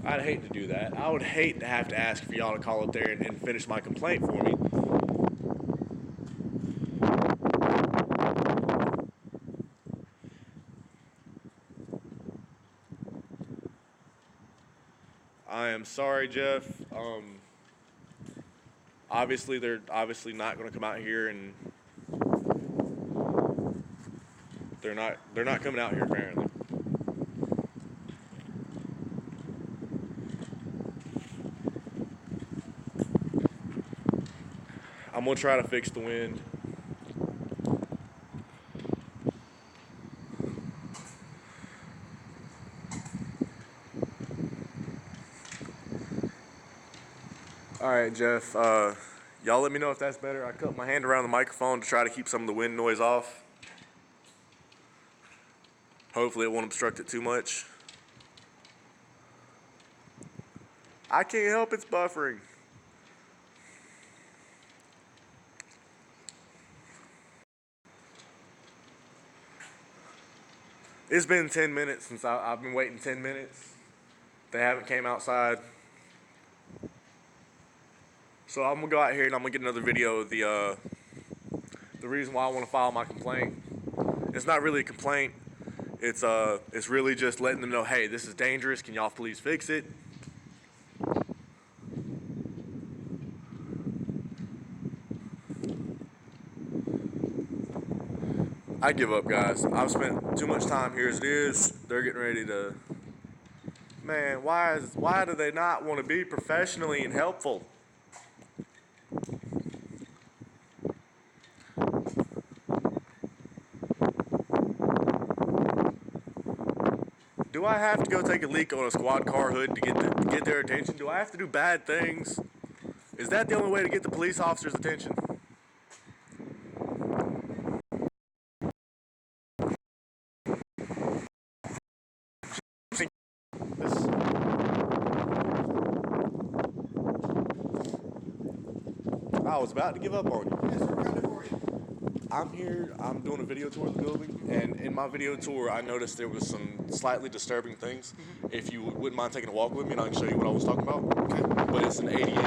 I'd hate to do that. I would hate to have to ask for y'all to call up there and finish my complaint for me. I am sorry, Jeff. Obviously, they're not going to come out here, and they're not coming out here apparently. I'm gonna try to fix the wind. All right, Jeff, y'all let me know if that's better. I cut my hand around the microphone to try to keep some of the wind noise off. Hopefully it won't obstruct it too much. I can't help it's buffering. It's been 10 minutes since I've been waiting 10 minutes. They haven't came outside. So I'm gonna go out here and I'm gonna get another video of the reason why I want to file my complaint. It's not really a complaint. It's really just letting them know, hey, this is dangerous. Can y'all please fix it? I give up, guys. I've spent too much time here as it is. They're getting ready to. Man, why do they not want to be professionally and helpful? Do I have to go take a leak on a squad car hood to get their attention? Do I have to do bad things? Is that the only way to get the police officer's attention? I was about to give up on you. Yes, sir, kind of for you. I'm here, I'm doing a video tour of the building, and in my video tour, I noticed there was some slightly disturbing things. If you wouldn't mind taking a walk with me, and I can show you what I was talking about. Okay. But it's an 88.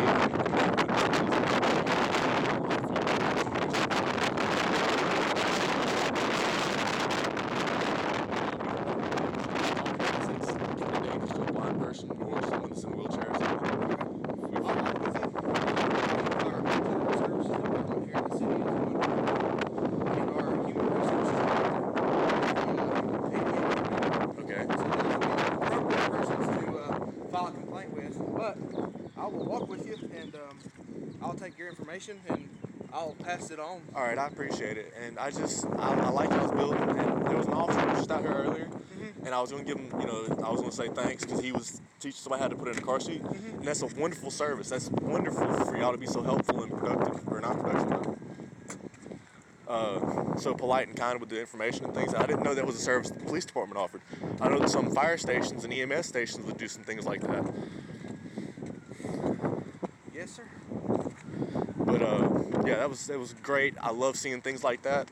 I'll take your information and I'll pass it on. All right, I appreciate it, and I like y'all's building. And there was an officer just out here earlier, and I was gonna give him, I was gonna say thanks because he was teaching somebody how to put in a car seat, and that's a wonderful service. That's wonderful for y'all to be so helpful and productive, or not productive, but so polite and kind with the information and things. I didn't know that was a service the police department offered. I know that some fire stations and EMS stations would do some things like that. Yes, sir. But yeah, that was great. I love seeing things like that.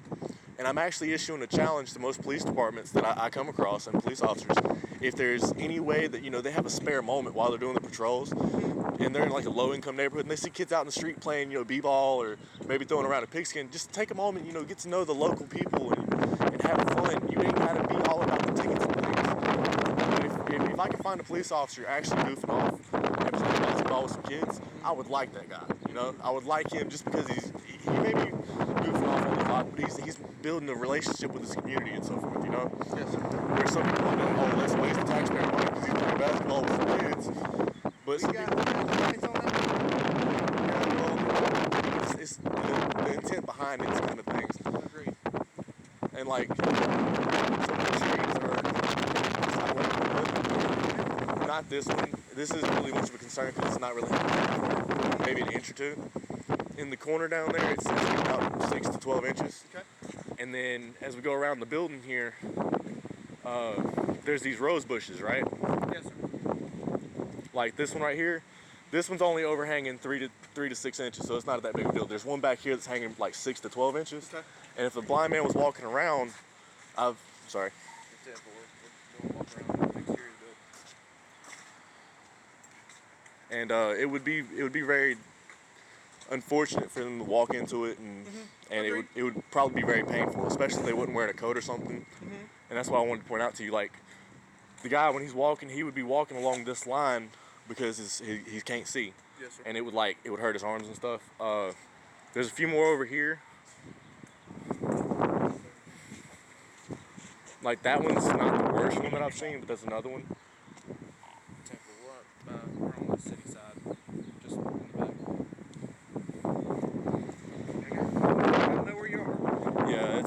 And I'm actually issuing a challenge to most police departments that I come across and police officers. If there's any way that, they have a spare moment while they're doing the patrols, and they're in like a low-income neighborhood, and they see kids out in the street playing, b-ball or maybe throwing around a pigskin, just take a moment, get to know the local people and have fun. one, you ain't gotta be all about the tickets and things. But if I can find a police officer actually goofing off and playing basketball with some kids, I would like that guy. You know, I would like him just because he may be goofing off on the clock, but he's building a relationship with his community and so forth. You know. Yes, sir. Where some people are like, oh, let's waste the taxpayer money because he's playing basketball with some kids. But some people, it's the intent behind it, kind of things. Agreed. And like, some of the trees are not this one. This isn't really much of a concern because it's not really maybe an inch or two. In the corner down there, it's about 6 to 12 inches. Okay. And then as we go around the building here, there's these rose bushes, right? Yes, sir. Like this one right here. This one's only overhanging 3 to 6 inches, so it's not that big a deal. There's one back here that's hanging like 6 to 12 inches. Okay. And if the blind man was walking around, sorry. We'll walk around the exterior of it. And it would be very unfortunate for them to walk into it, and it would probably be very painful, especially if they wouldn't wear a coat or something. And that's why I wanted to point out to you, like, the guy, when he's walking, he would be walking along this line because he can't see. Yes, sir. And it would hurt his arms and stuff. There's a few more over here. Like that one's not the worst one that I've seen, but that's another one. Temple, we're on the city side, just in the back. I know where you are. Yeah,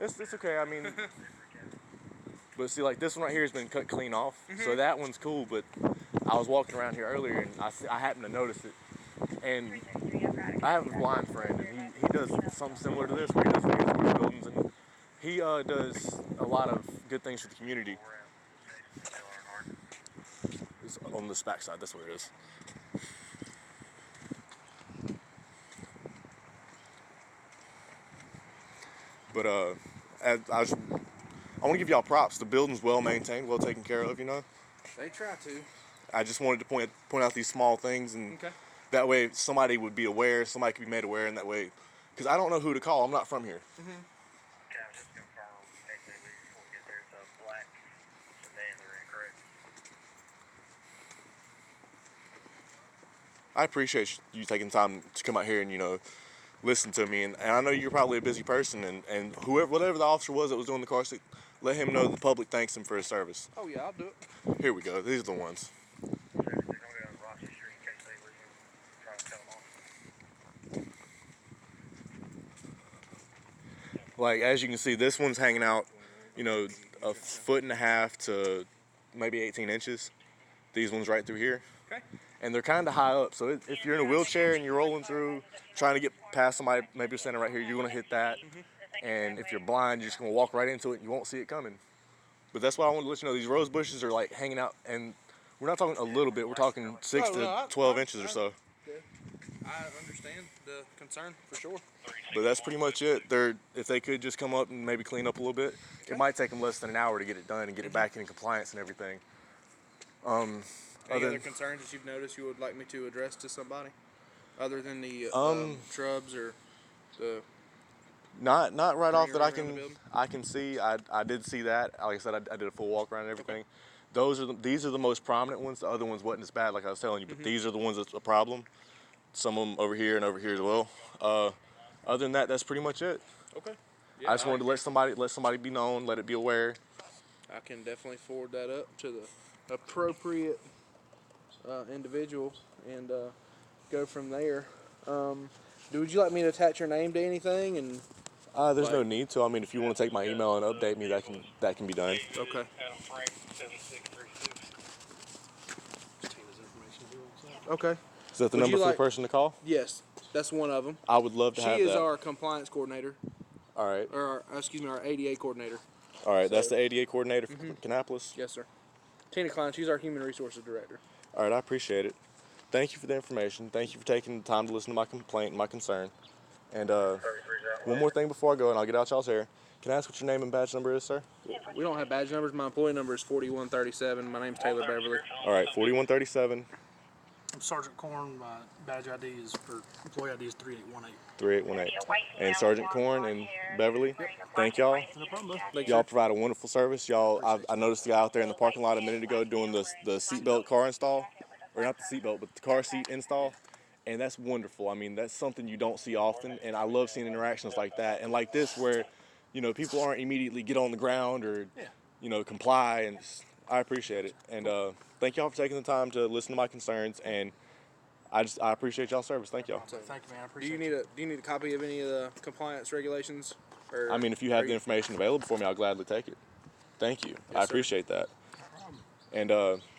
it's okay. I mean, but see, like this one right here has been cut clean off, so that one's cool. But I was walking around here earlier and I happened to notice it, and I have a blind friend, and he does something similar to this, where he does things with these buildings, and he does a lot of good things for the community. It's on this back side, that's what it is. But I want to give y'all props. The building's well maintained, well taken care of, you know. They try to. I just wanted to point out these small things, and that way somebody would be aware, somebody could be made aware in that way. Because I don't know who to call. I'm not from here. I appreciate you taking time to come out here and, you know, listen to me. And I know you're probably a busy person, and whatever the officer was that was doing the car seat, let him know the public thanks him for his service. Oh, yeah, I'll do it. Here we go. These are the ones. Like, as you can see, this one's hanging out, you know, 1.5 feet to maybe 18 inches. These ones right through here. Okay. And they're kind of high up, so if you're in a wheelchair and you're rolling through, trying to get past somebody, maybe you're standing right here, you're going to hit that. And if you're blind, you're just going to walk right into it and you won't see it coming. But that's why I want to let you know, these rose bushes are like hanging out, and we're not talking a little bit, we're talking 6 to 12 inches or so. I understand the concern, for sure. But that's pretty much it. If they could just come up and maybe clean up a little bit, it might take them less than an hour to get it done and get it back in compliance and everything. Any other concerns that you've noticed you would like me to address to somebody, other than the shrubs or the? Not right off that I around can see. I did see that. Like I said, I did a full walk around and everything. These are the most prominent ones. The other ones wasn't as bad, like I was telling you. But these are the ones that's a problem. Some of them over here and over here as well. Other than that, that's pretty much it. Okay. Yeah, I just wanted to let somebody be known, let it be aware. I can definitely forward that up to the appropriate individual and go from there. Would you like me to attach your name to anything? And there's no need to. I mean, if you want to take my email and update me, that can be done. Okay. Okay. Is that the number for the person to call? Yes, that's one of them. I would love to have that. She is our compliance coordinator. All right. Or our ADA coordinator. All right, so, that's the ADA coordinator for Kannapolis? Yes, sir. Tina Klein, she's our human resources director. All right, I appreciate it. Thank you for the information. Thank you for taking the time to listen to my complaint and my concern. And one more thing before I go, and I'll get out y'all's hair. Can I ask what your name and badge number is, sir? We don't have badge numbers. My employee number is 4137. My name's Taylor Beverly. All right, 4137. I'm Sergeant Corn. My badge ID is, or employee ID is 3818. 3818. And Sergeant Corn and Beverly, thank y'all. No problem, Y'all provide a wonderful service. Y'all, I noticed the guy out there in the parking lot a minute ago doing the seatbelt car install, or not the seatbelt, but the car seat install, and that's wonderful. I mean, that's something you don't see often, and I love seeing interactions like that, and like this where, you know, people aren't immediately get on the ground or, you know, comply, and I appreciate it. And thank y'all for taking the time to listen to my concerns, and I appreciate y'all's service. Thank y'all. Thank you, man. I appreciate Do you need a copy of any of the compliance regulations? Or I mean, if you have the information available for me, I'll gladly take it. Thank you. I appreciate that. And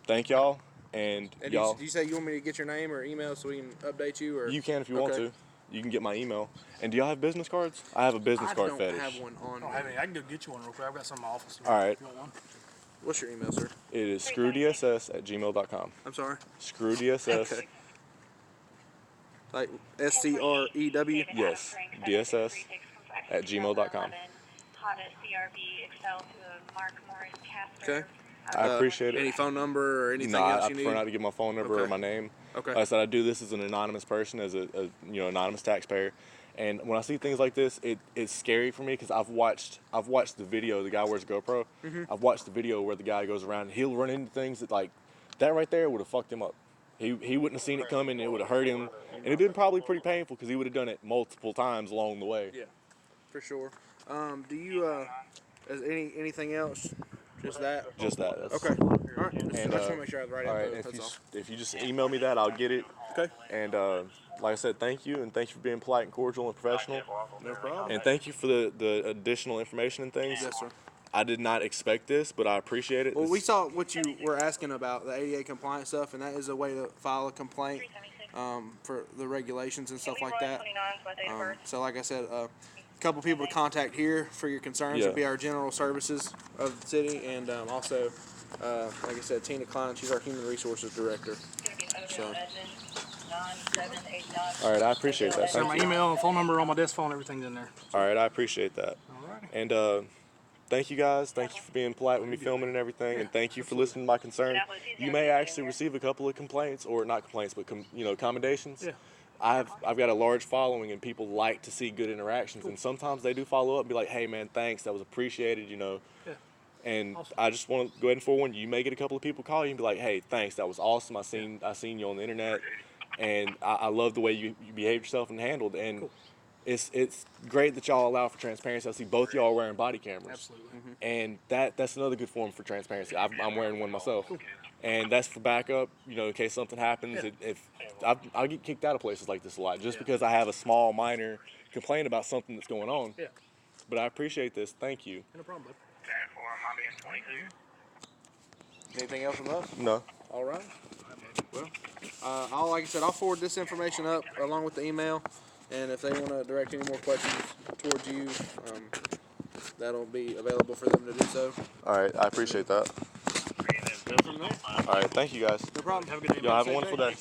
thank y'all. And y'all. Do you say you want me to get your name or email so we can update you? Or You can if you want to. You can get my email. And do y'all have business cards? I have a business card fetish. I don't have one on. I don't have any. I can go get you one real quick. I've got some in my office. All right. You want one? What's your email, sir? It is screwdss@gmail.com. I'm sorry? Screwdss. Okay. Like SCREW? Yes. DSS@gmail.com. Okay. I appreciate it. Any phone number or anything No, else I you prefer need? not to give my phone number or my name. Okay. Like I said, I do this as an anonymous person, as a anonymous taxpayer. And when I see things like this, it's scary for me because I've watched the video. The guy wears a GoPro. I've watched the video where the guy goes around and he'll run into things that, like, that right there would have fucked him up. He wouldn't have seen it coming. It would have hurt him, and it'd been probably pretty painful because he would have done it multiple times along the way. Yeah, for sure. Do you is anything else? Just that? Just that. Okay. All right. And, I just want to make sure I have the right info. That's all. If you just email me that, I'll get it. Okay. And like I said, thank you, and thank you for being polite and cordial and professional. No problem. And thank you for the additional information and things. Yes, sir. I did not expect this, but I appreciate it. Well, we saw what you were asking about, the ADA compliance stuff, and that is a way to file a complaint for the regulations and stuff like that. So like I said, a couple people to contact here for your concerns would be our general services of the city, and also, like I said, Tina Klein, she's our human resources director. So. All right, I appreciate that. So my email and phone number on my desk phone, everything's in there. All right, I appreciate that. All right. And thank you guys. Thank you for being polite with me filming and everything. And thank you for listening to my concern. You may actually receive a couple of complaints, or not complaints, but accommodations. Yeah. I've got a large following, and people like to see good interactions. And sometimes they do follow up and be like, "Hey, man, thanks. That was appreciated." Yeah. And I just want to go ahead and forewarn you. You may get a couple of people call you and be like, "Hey, thanks. That was awesome. I seen you on the internet, and I love the way you behaved yourself and handled." And it's great that y'all allow for transparency. I see both y'all wearing body cameras. Absolutely. And that's another good form for transparency. I'm wearing one myself. And that's for backup, in case something happens. I'll get kicked out of places like this a lot just because I have a small, minor complaint about something that's going on. Yeah. But I appreciate this. Thank you. No problem, bud. Anything else from us? No. All right. Well, like I said, I'll forward this information up along with the email, and if they want to direct any more questions towards you, that'll be available for them to do so. All right. I appreciate that. Go from there. All right. Thank you, guys. No problem. Have a good day. Y'all have a wonderful day.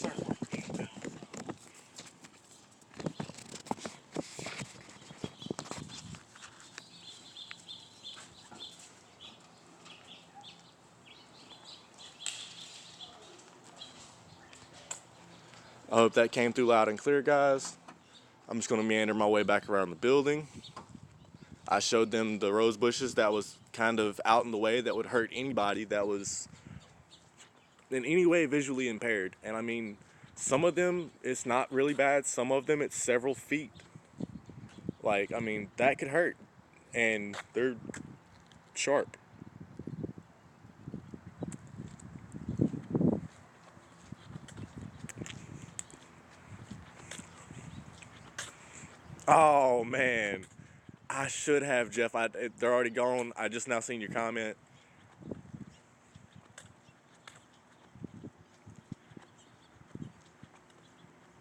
I hope that came through loud and clear, guys. I'm just going to meander my way back around the building. I showed them the rose bushes that was kind of out in the way that would hurt anybody that was in any way visually impaired. And I mean, some of them, it's not really bad. Some of them, it's several feet. Like, I mean, that could hurt. And they're sharp. Oh, man. I should have, Jeff. They're already gone. I just now seen your comment.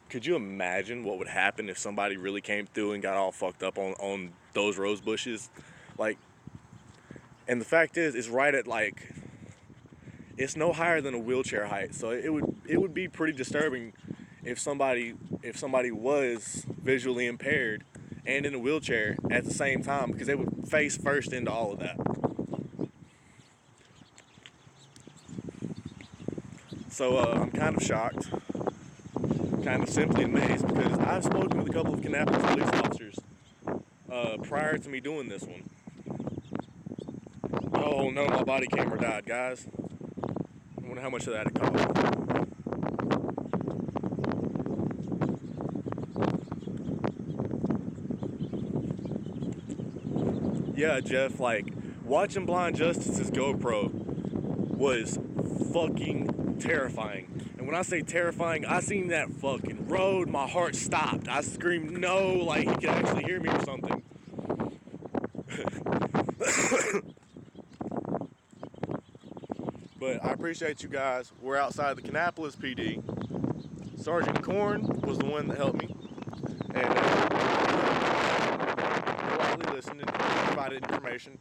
Could you imagine what would happen if somebody really came through and got all fucked up on those rose bushes? Like, and the fact is, it's right at, like, it's no higher than a wheelchair height. So it would be pretty disturbing if somebody was visually impaired and in a wheelchair at the same time, because they would face first into all of that. So I'm kind of shocked. kind of simply amazed because I've spoken with a couple of Kannapolis police officers prior to me doing this one. Oh no, my body camera died, guys. I wonder how much of that it cost. Yeah, Jeff, like, watching Blind Justice's GoPro was fucking terrifying. And when I say terrifying, I seen that fucking road, my heart stopped. I screamed no, like he could actually hear me or something. But I appreciate you guys. We're outside the Kannapolis PD. Sergeant Korn was the one that helped me. And politely listened and provided information.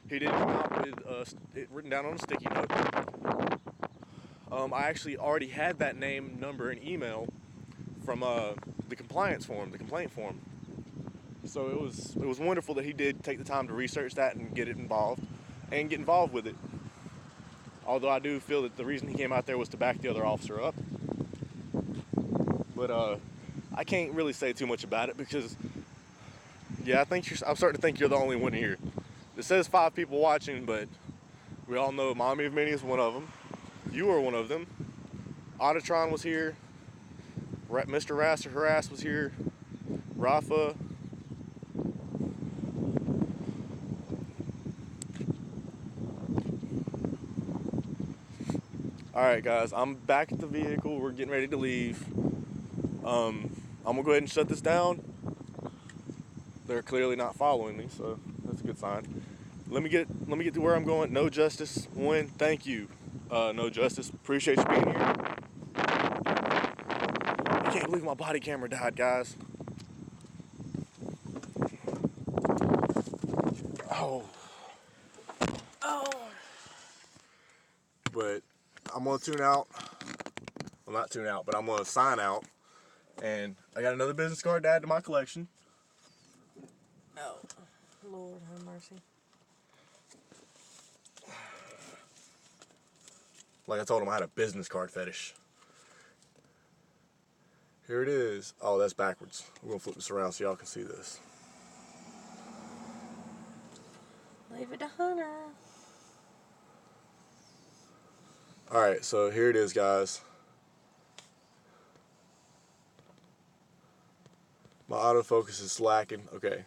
He did come out with it written down on a sticky note. I actually already had that name, number, and email from the compliance form, the complaint form. So it was wonderful that he did take the time to research that and get involved with it. Although I do feel that the reason he came out there was to back the other officer up. But I can't really say too much about it because, yeah, I'm starting to think you're the only one here. It says 5 people watching, but we all know Mommy of Many is one of them. You are one of them. Auditron was here. Mr. Rasser Harass was here. Rafa. Alright guys, I'm back at the vehicle. We're getting ready to leave. I'm gonna go ahead and shut this down. They're clearly not following me, so that's a good sign. Let me get to where I'm going. No Justice, one, thank you. No Justice, appreciate you being here. I can't believe my body camera died, guys. Oh. But I'm gonna tune out. Well, not tune out, but I'm gonna sign out. And I got another business card to add to my collection. Oh, Lord have mercy. Like I told him, I had a business card fetish. Here it is. Oh, that's backwards. We're gonna flip this around so y'all can see this. Leave it to Hunter. Alright, so here it is, guys. My autofocus is slacking. Okay.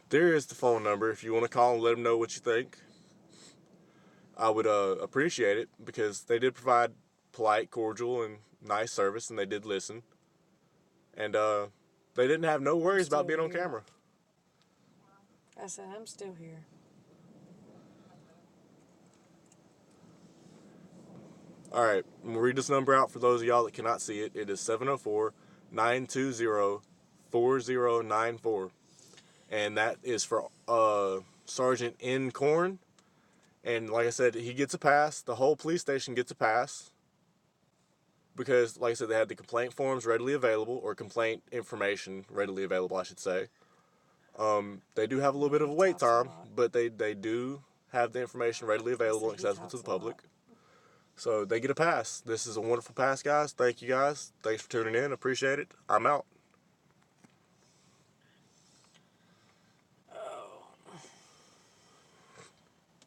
There is the phone number. If you want to call and let them know what you think, I would appreciate it because they did provide polite, cordial, and nice service, and they did listen. And they didn't have no worries about being on camera. I said, I'm still here. Alright, I'm going to read this number out for those of y'all that cannot see it. It is 704-920-4094. And that is for Sergeant N. Korn. And like I said, he gets a pass. The whole police station gets a pass. Because, like I said, they had the complaint forms readily available, or complaint information readily available, I should say. They do have a little bit of a wait time, but they do have the information readily available and accessible to the public. So they get a pass. This is a wonderful pass, guys. Thank you, guys. Thanks for tuning in. Appreciate it. I'm out.